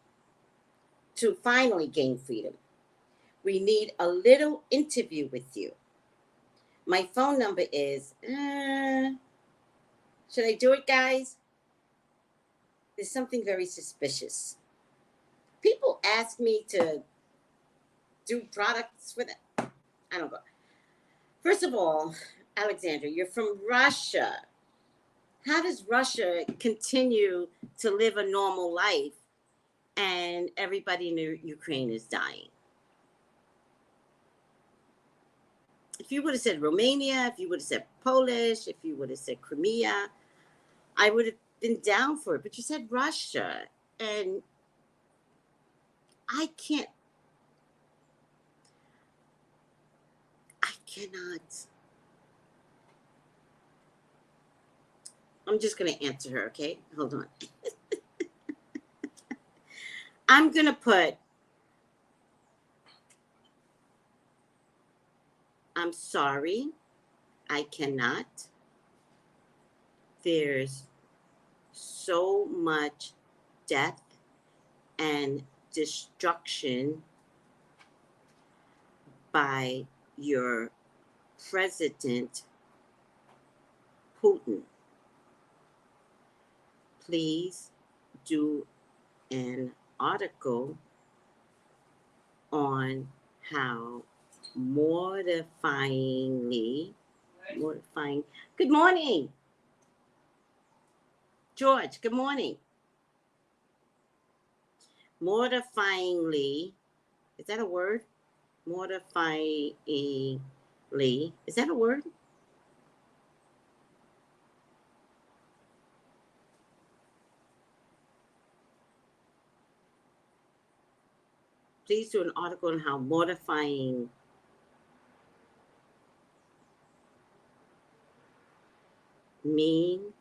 To finally gain freedom, we need a little interview with you. My phone number is, should I do it, guys? There's something very suspicious. People ask me to do products for them. I don't know. First of all, Alexandra, you're from Russia. How does Russia continue to live a normal life and everybody in Ukraine is dying? If you would have said Romania, if you would have said Polish, if you would have said Crimea, I would have been down for it. But you said Russia, and I cannot. I'm just going to answer her, okay? Hold on. I'm going to put, I'm sorry, I cannot. There's so much death and destruction by your president, Putin. Please do an article on how mortifying. Good morning, George. Good morning. Mortifyingly, is that a word? Mortifyingly, is that a word? Please do an article on how mortifying mean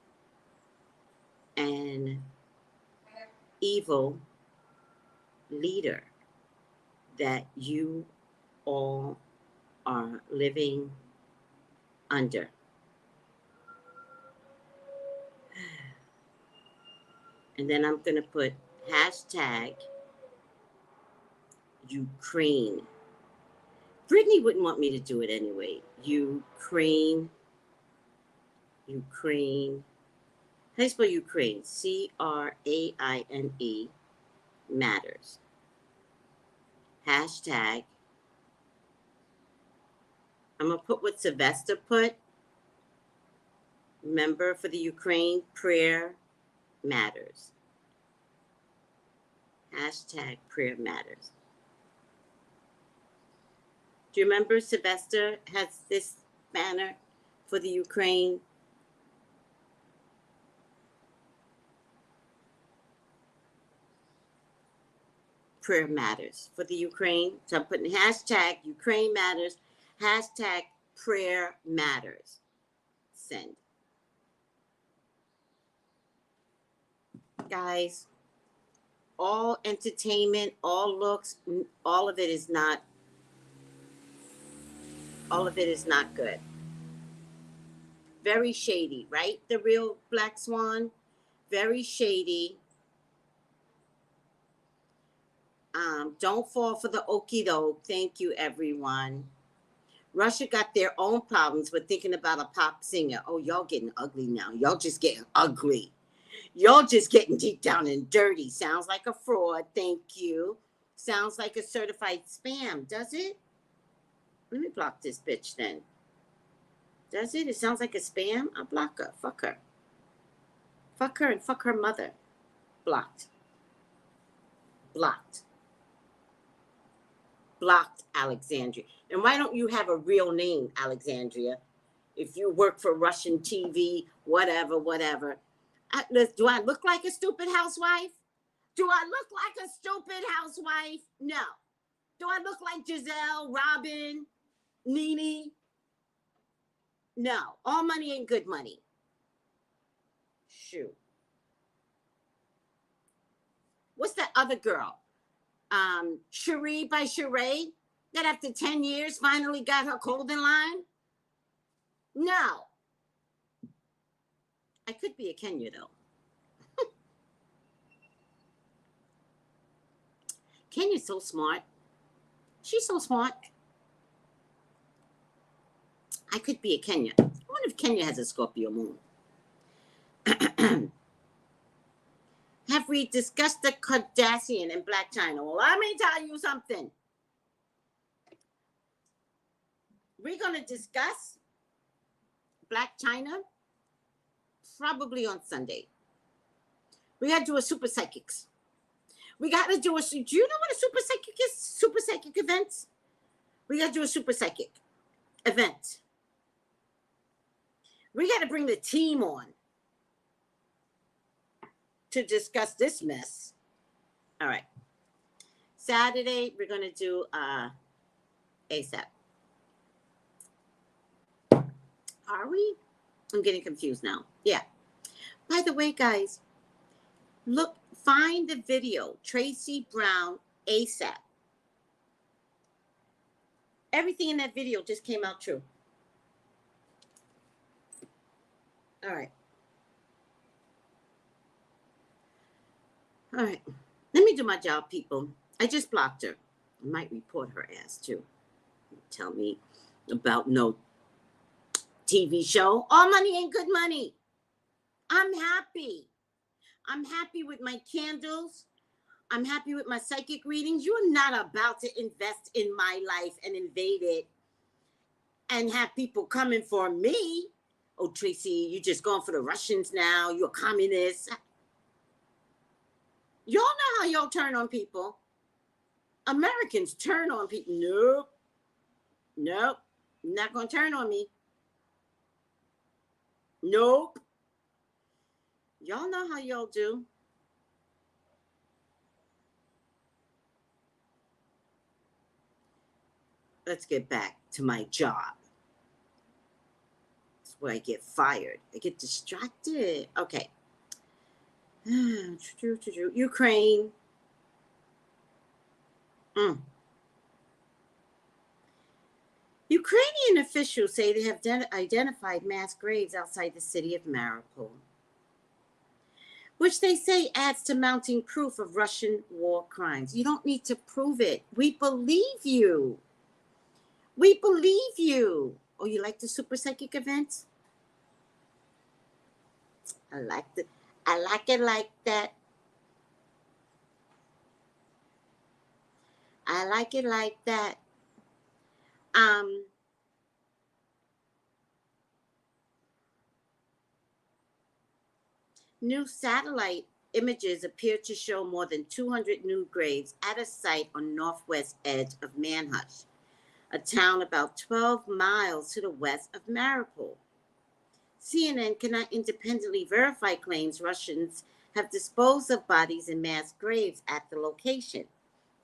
and evil leader that you all are living under. And then I'm going to put hashtag Ukraine. Brittany wouldn't want me to do it anyway. Ukraine. How do you spell Ukraine? C-R-A-I-N-E matters. Hashtag. I'm going to put what Sylvester put. Member for the Ukraine, prayer matters. Hashtag prayer matters. Do you remember Sylvester has this banner for the Ukraine? Prayer matters for the Ukraine. So I'm putting hashtag Ukraine matters, hashtag prayer matters. Send. Guys, all entertainment, all looks, all of it is not good. Very shady, right? The real Black Swan, very shady. Don't fall for the okie doke. Thank you, everyone. Russia got their own problems with thinking about a pop singer. Oh, y'all getting ugly now. Y'all just getting ugly. You're just getting deep down and dirty. Sounds like a fraud. Thank you. Sounds like a certified spam. Does it? Let me block this bitch then. Does it? It sounds like a spam. I'll block her. Fuck her. Fuck her and fuck her mother. Blocked. Blocked. Blocked, Alexandria. And why don't you have a real name, Alexandria? If you work for Russian TV, whatever. Do I look like a stupid housewife? Do I look like a stupid housewife? No. Do I look like Giselle, Robin, Nene? No. All money ain't good money. Shoot. What's that other girl? Cherie by Sheree, that after 10 years finally got her clothing line? No. I could be a Kenya, though. Kenya's so smart. She's so smart. I could be a Kenya. I wonder if Kenya has a Scorpio moon. Have we discussed the Kardashian and Black China? Well, let me tell you something. We're going to discuss Black China probably on Sunday. We got to do a super psychics. We got to do a, do you know what a super psychic is? Super psychic events? We got to do a super psychic event. We got to bring the team on to discuss this mess. All right. Saturday, we're going to do ASAP. Are we? I'm getting confused now. Yeah. By the way, guys, look, find the video, Tracey Brown ASAP. Everything in that video just came out true. All right. All right. Let me do my job, people. I just blocked her. I might report her ass, too. Tell me about no TV show. All money ain't good money. I'm happy. I'm happy with my candles. I'm happy with my psychic readings. You're not about to invest in my life and invade it and have people coming for me. Oh, Tracy, you just going for the Russians now. You're a communist. Y'all know how y'all turn on people. Americans turn on people. Nope. Nope. You're not going to turn on me. Nope. Y'all know how y'all do. Let's get back to my job. That's where I get fired. I get distracted. Okay. Ukraine. Ukrainian officials say they have identified mass graves outside the city of Mariupol, which they say adds to mounting proof of Russian war crimes. You don't need to prove it. We believe you. We believe you. Oh, you like the super psychic events? I like it like that. I like it like that. New satellite images appear to show more than 200 new graves at a site on northwest edge of Manhush, a town about 12 miles to the west of Mariupol. CNN cannot independently verify claims Russians have disposed of bodies in mass graves at the location.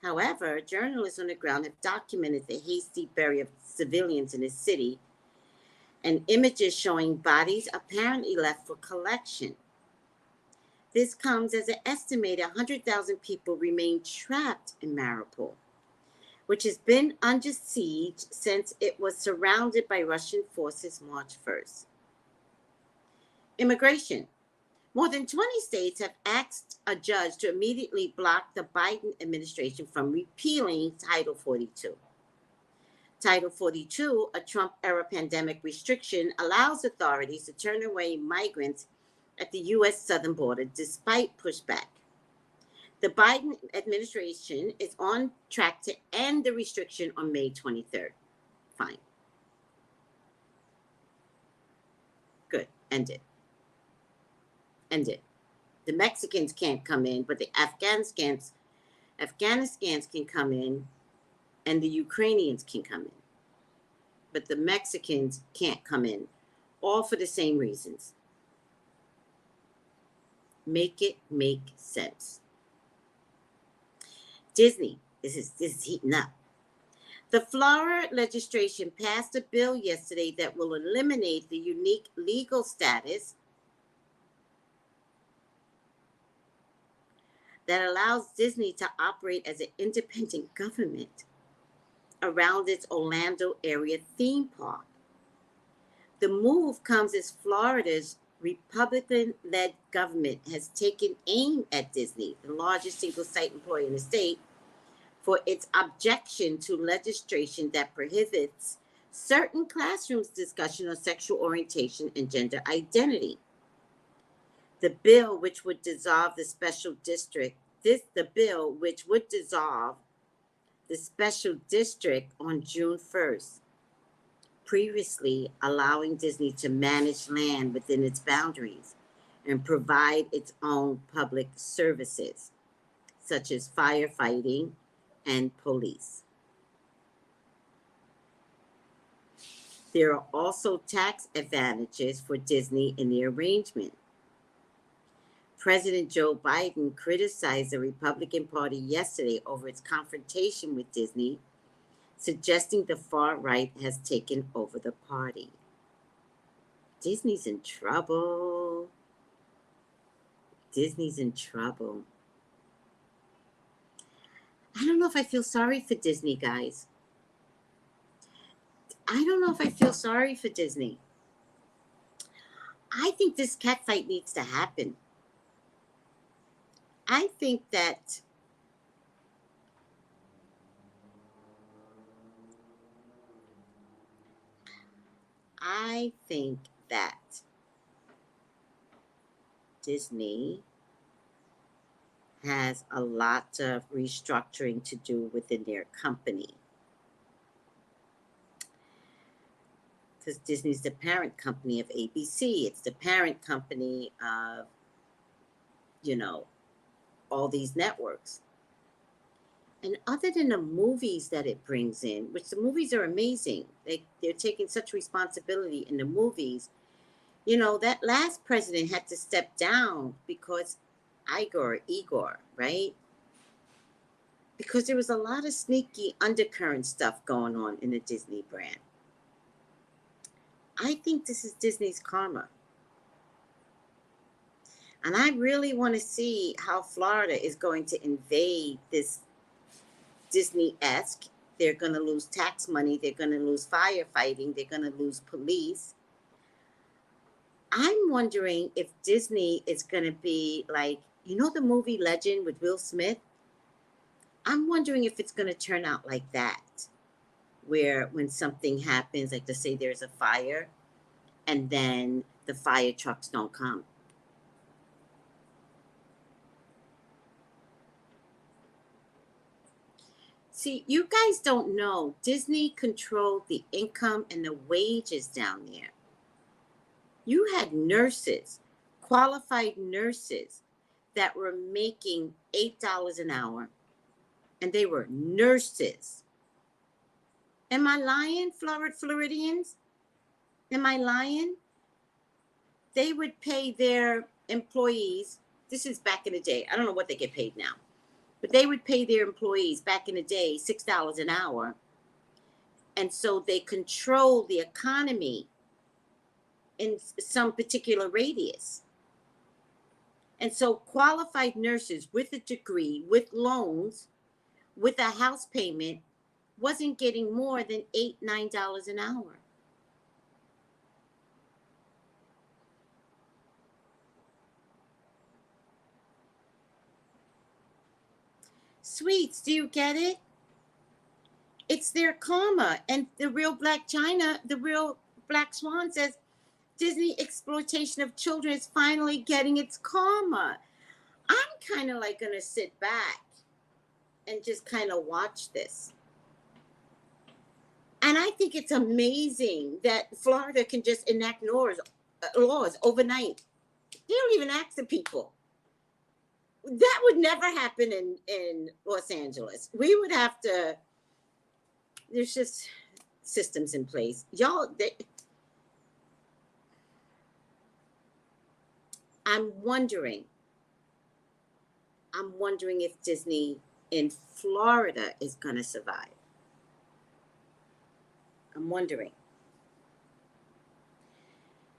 However, journalists on the ground have documented the hasty burial of civilians in the city and images showing bodies apparently left for collection. This comes as an estimated 100,000 people remain trapped in Mariupol, which has been under siege since it was surrounded by Russian forces March 1st. Immigration. More than 20 states have asked a judge to immediately block the Biden administration from repealing Title 42. Title 42, a Trump-era pandemic restriction, allows authorities to turn away migrants at the U.S. southern border despite pushback. The Biden administration is on track to end the restriction on May 23rd. Fine. Good. End it. End it. The Mexicans can't come in, but the Afghanistans can come in, and the Ukrainians can come in. But the Mexicans can't come in, all for the same reasons. Make it make sense. Disney, this is heating up. The Florida legislation passed a bill yesterday that will eliminate the unique legal status that allows Disney to operate as an independent government around its Orlando area theme park. The move comes as Florida's Republican-led government has taken aim at Disney, the largest single-site employer in the state, for its objection to legislation that prohibits certain classrooms' discussion of sexual orientation and gender identity. The bill, which would dissolve the special district, on June 1st, previously allowing Disney to manage land within its boundaries and provide its own public services, such as firefighting and police. There are also tax advantages for Disney in the arrangement. President Joe Biden criticized the Republican Party yesterday over its confrontation with Disney, suggesting the far right has taken over the party. Disney's in trouble. Disney's in trouble. I don't know if I feel sorry for Disney, guys. I don't know if I feel sorry for Disney. I think this catfight needs to happen. I think that Disney has a lot of restructuring to do within their company. Because Disney's the parent company of ABC. It's the parent company of, all these networks. And other than the movies that it brings in, which the movies are amazing, they're taking such responsibility in the movies. That last president had to step down because Igor, right? Because there was a lot of sneaky undercurrent stuff going on in the Disney brand. I think this is Disney's karma. And I really want to see how Florida is going to invade this Disney-esque. They're going to lose tax money. They're going to lose firefighting. They're going to lose police. I'm wondering if Disney is going to be like, the movie Legend with Will Smith? I'm wondering if it's going to turn out like that, where when something happens, like to say there's a fire, and then the fire trucks don't come. See, you guys don't know, Disney controlled the income and the wages down there. You had nurses, qualified nurses, that were making $8 an hour, and they were nurses. Am I lying, Floridians? Am I lying? They would pay their employees, this is back in the day, I don't know what they get paid now, but they would pay their employees back in the day $6 an hour. And so they control the economy in some particular radius. And so qualified nurses with a degree, with loans, with a house payment, wasn't getting more than $8, $9 an hour. Sweets, do you get it? It's their karma. And the real Black China, the real Black Swan says, Disney exploitation of children is finally getting its karma. I'm kind of like going to sit back and just kind of watch this. And I think it's amazing that Florida can just enact laws overnight. They don't even ask the people. That would never happen in Los Angeles. We would have to, there's just systems in place. Y'all, I'm wondering if Disney in Florida is going to survive. I'm wondering.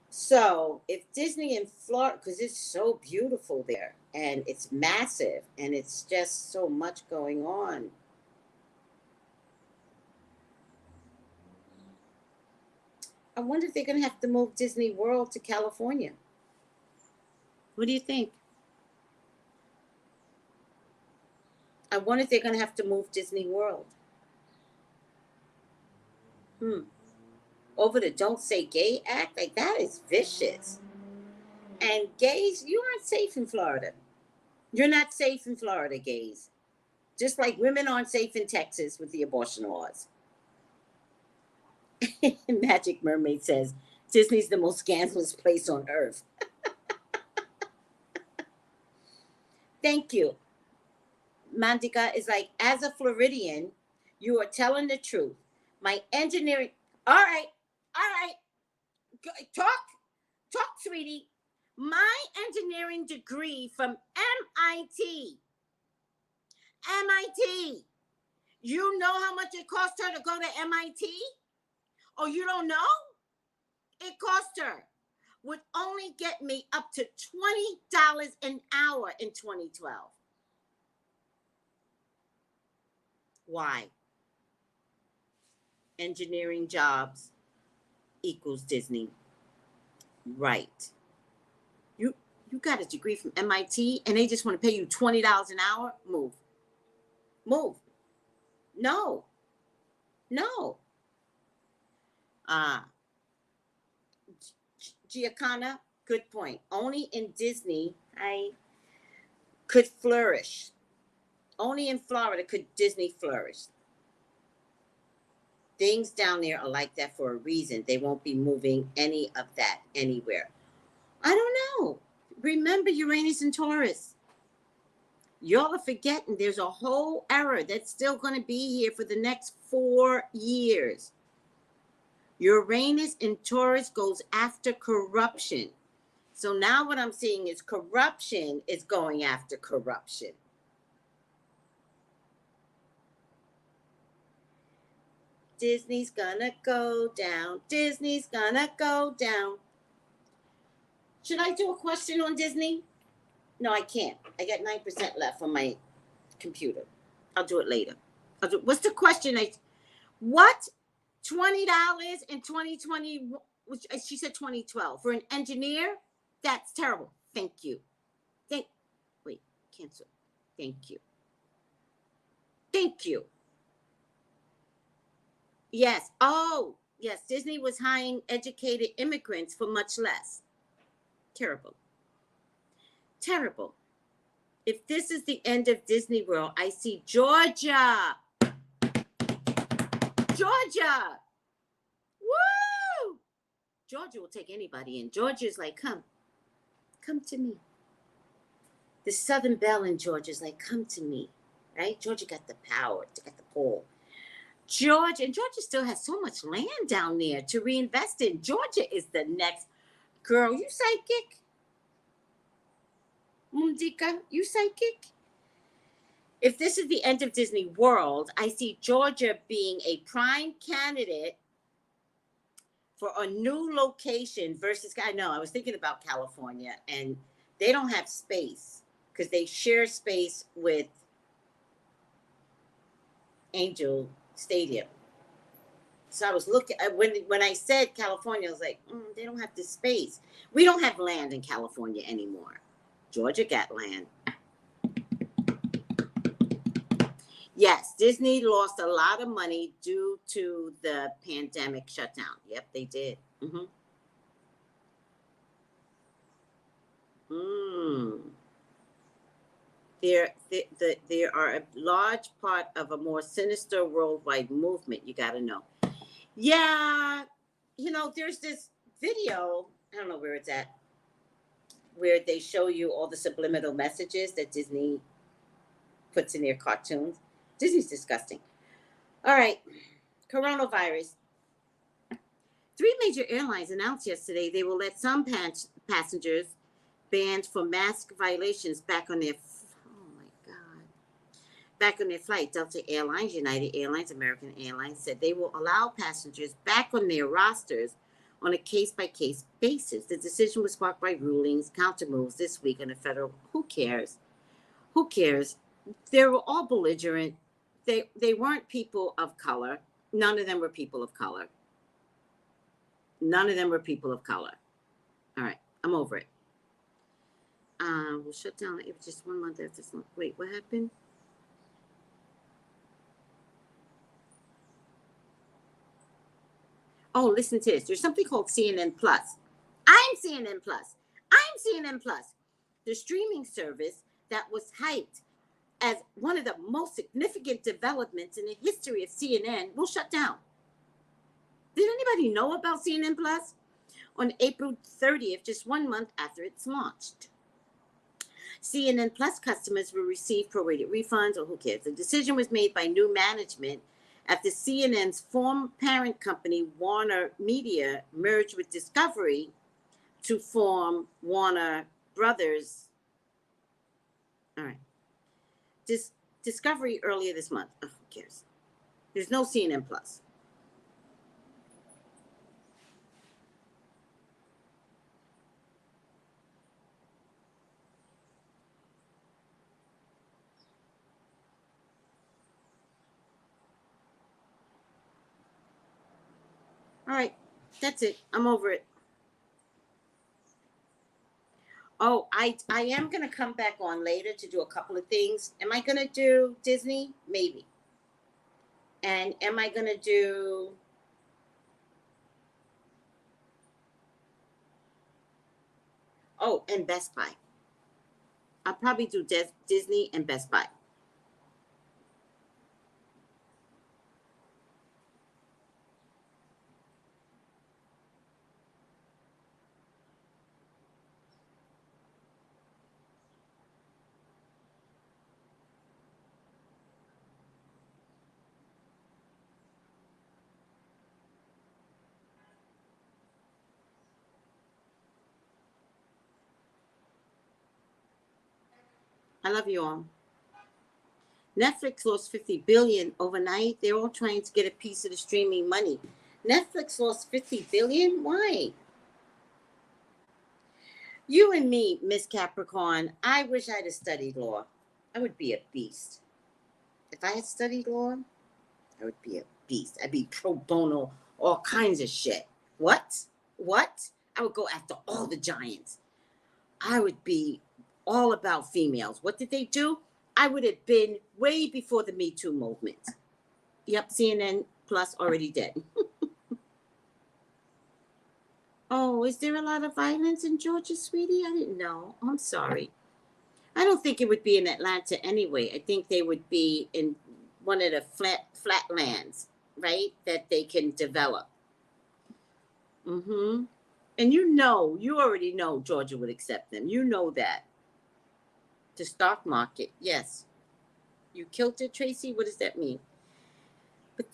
So if Disney in Florida, because it's so beautiful there and it's massive and it's just so much going on. I wonder if they're going to have to move Disney World to California. What do you think? I wonder if they're going to have to move Disney World. Over the Don't Say Gay Act, like that is vicious. And gays, you aren't safe in Florida. You're not safe in Florida, gays. Just like women aren't safe in Texas with the abortion laws. Magic Mermaid says, Disney's the most scandalous place on earth. Thank you. Mandika is like, as a Floridian, you are telling the truth. My engineering, all right. Talk, sweetie. My engineering degree from MIT. You know how much it cost her to go to MIT? Oh, you don't know? It cost her. Would only get me up to $20 an hour in 2012. Why? Engineering jobs equals Disney. Right. You got a degree from MIT and they just want to pay you $20 an hour? Move. No. Giacana, good point. Only in Disney I could flourish. Only in Florida could Disney flourish. Things down there are like that for a reason. They won't be moving any of that anywhere. I don't know. Remember Uranus and Taurus. Y'all are forgetting there's a whole era that's still going to be here for the next 4 years. Uranus and Taurus goes after corruption. So now what I'm seeing is corruption is going after corruption. Disney's gonna go down. Disney's gonna go down. Should I do a question on Disney? No, I can't. I got 9% left on my computer. I'll do it later. What's the question? What? $20 in 2020, which she said 2012, for an engineer? That's terrible. Thank you. Wait, cancel. Thank you. Yes. Oh, yes. Disney was hiring educated immigrants for much less. Terrible. If this is the end of Disney World, I see Georgia. Woo! Georgia will take anybody in. Georgia's like, come to me. The Southern Belle in Georgia's like, come to me. Right? Georgia got the power, got the pull. Georgia still has so much land down there to reinvest in. Georgia is the next. Girl, you psychic? Mundika, you psychic? If this is the end of Disney World, I see Georgia being a prime candidate for a new location versus, I know, I was thinking about California, and they don't have space because they share space with Angel Stadium. So I was looking when I said California, I was like, they don't have the space. We don't have land in California anymore. Georgia got land. Yes, Disney lost a lot of money due to the pandemic shutdown. Yep, they did. There are a large part of a more sinister worldwide movement. You got to know. Yeah, there's this video. I don't know where it's at, where they show you all the subliminal messages that Disney puts in their cartoons. Disney's disgusting. All right, coronavirus. 3 major airlines announced yesterday they will let some passengers banned for mask violations back on their flight. Delta Airlines, United Airlines, American Airlines said they will allow passengers back on their rosters on a case-by-case basis. The decision was sparked by rulings, counter moves this week on a federal. Who cares? Who cares? They were all belligerent. They weren't people of color. None of them were people of color. None of them were people of color. All right, I'm over it. We'll shut down just 1 month after this. Wait, what happened? Oh, listen to this. There's something called CNN Plus. I'm CNN Plus. The streaming service that was hyped as one of the most significant developments in the history of CNN will shut down. Did anybody know about CNN Plus? On April 30th, just 1 month after it's launched. CNN Plus customers will receive prorated refunds, or who cares? The decision was made by new management after CNN's former parent company, Warner Media, merged with Discovery to form Warner Brothers. All right. Discovery earlier this month. Oh, who cares? There's no CNN Plus. All right, that's it. I'm over it. Oh, I am going to come back on later to do a couple of things. Am I going to do Disney? Maybe. And am I going to do... Oh, and Best Buy. I'll probably do Disney and Best Buy. I love you all. Netflix lost $50 billion overnight. They're all trying to get a piece of the streaming money. Netflix lost $50 billion? Why? You and me, Miss Capricorn, I wish I'd have studied law. I would be a beast. If I had studied law, I would be a beast. I'd be pro bono, all kinds of shit. What? I would go after all the giants. I would be all about females. What did they do? I would have been way before the Me Too movement. Yep, CNN Plus already dead. Oh, is there a lot of violence in Georgia, sweetie? I didn't know. I'm sorry. I don't think it would be in Atlanta anyway. I think they would be in one of the flat lands, right, that they can develop. Mm-hmm. And you already know Georgia would accept them. You know that. The stock market, yes. You killed it, Tracy? What does that mean?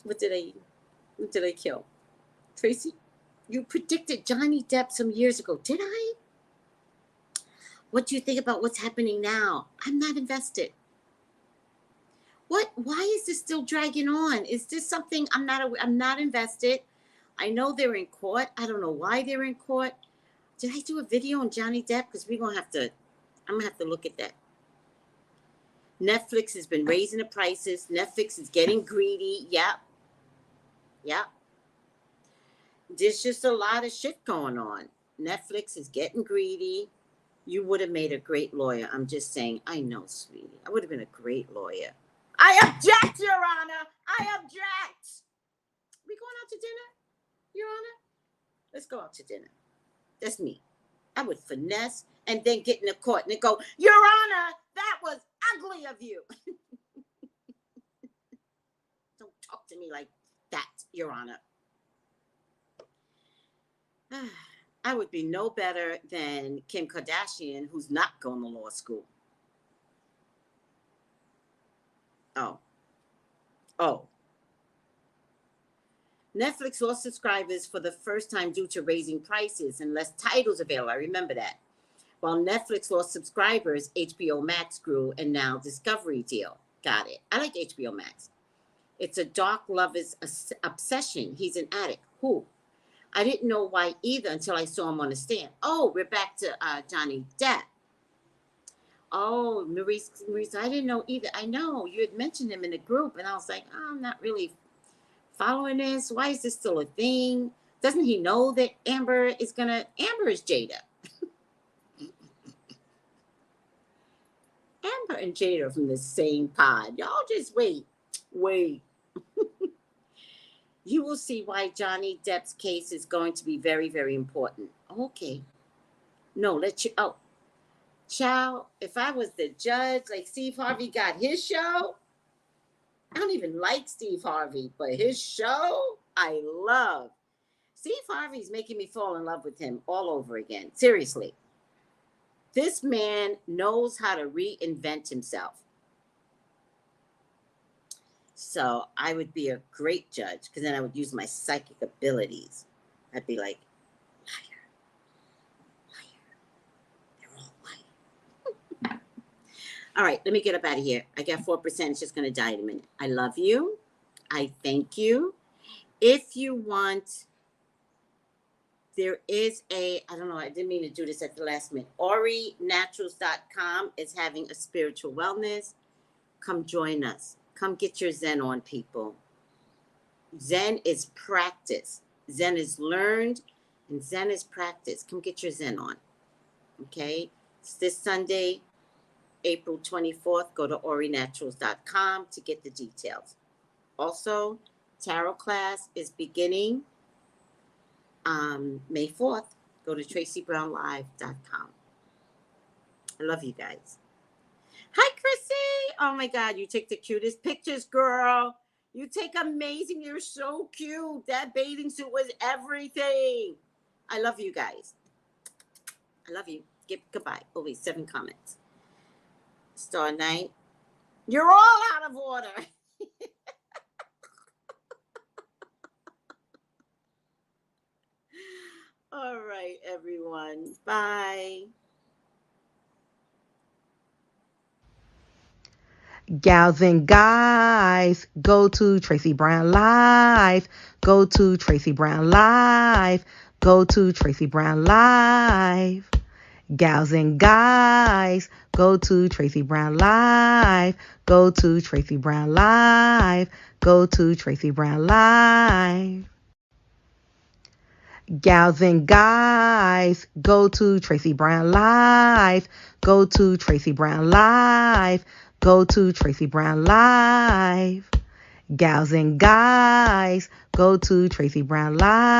What did I kill? Tracy, you predicted Johnny Depp some years ago. Did I? What do you think about what's happening now? I'm not invested. What? Why is this still dragging on? Is this something I'm not invested? I know they're in court. I don't know why they're in court. Did I do a video on Johnny Depp? Because I'm going to have to look at that. Netflix has been raising the prices. Netflix is getting greedy. Yep. There's just a lot of shit going on. Netflix is getting greedy. You would have made a great lawyer. I'm just saying. I know, sweetie. I would have been a great lawyer. I object, Your Honor. I object. We going out to dinner, Your Honor? Let's go out to dinner. That's me. I would finesse and then get in the court and go, Your Honor, that was ugly of you. Don't talk to me like that, Your Honor. I would be no better than Kim Kardashian, who's not going to law school. Oh. Netflix lost subscribers for the first time due to raising prices and less titles available. I remember that. While Netflix lost subscribers, HBO Max grew, and now Discovery deal. Got it. I like HBO Max. It's a dark lover's obsession. He's an addict. Who? I didn't know why either until I saw him on the stand. Oh, we're back to Johnny Depp. Oh, Maurice, I didn't know either. I know you had mentioned him in the group, and I was like, oh, I'm not really following this. Why is this still a thing? Doesn't he know that Amber is Jada? Amber and Jada are from the same pod. Y'all just wait. You will see why Johnny Depp's case is going to be very, very important. Okay. No, child, if I was the judge, like Steve Harvey got his show, I don't even like Steve Harvey, but his show, I love. Steve Harvey's making me fall in love with him all over again. Seriously. This man knows how to reinvent himself. So I would be a great judge because then I would use my psychic abilities. I'd be like, liar. They're all lying. All right, let me get up out of here. I got 4%. It's just going to die in a minute. I love you. I thank you. If you want, there is I don't know, I didn't mean to do this at the last minute. ORUNMILA.com is having a spiritual wellness. Come join us. Come get your Zen on, people. Zen is practice. Zen is learned, and Zen is practice. Come get your Zen on. Okay? It's this Sunday, April 24th. Go to ORUNMILA.com to get the details. Also, tarot class is beginning May 4th. Go to Traceybrownlive.com. I love you guys. Hi, Chrissy. Oh, my God. You take the cutest pictures, girl. You take amazing. You're so cute. That bathing suit was everything. I love you guys. I love you. Goodbye. Oh, wait, 7 comments. Star Night. You're all out of order. All right, everyone. Bye. Gals and guys, go to Tracey Brown Live. Go to Tracey Brown Live. Go to Tracey Brown Live. Gals and guys, go to Tracey Brown Live. Go to Tracey Brown Live. Go to Tracey Brown Live. Gals and guys, go to Tracey Brown Live. Go to Tracey Brown Live. Go to Tracey Brown Live. Gals and guys, go to Tracey Brown Live.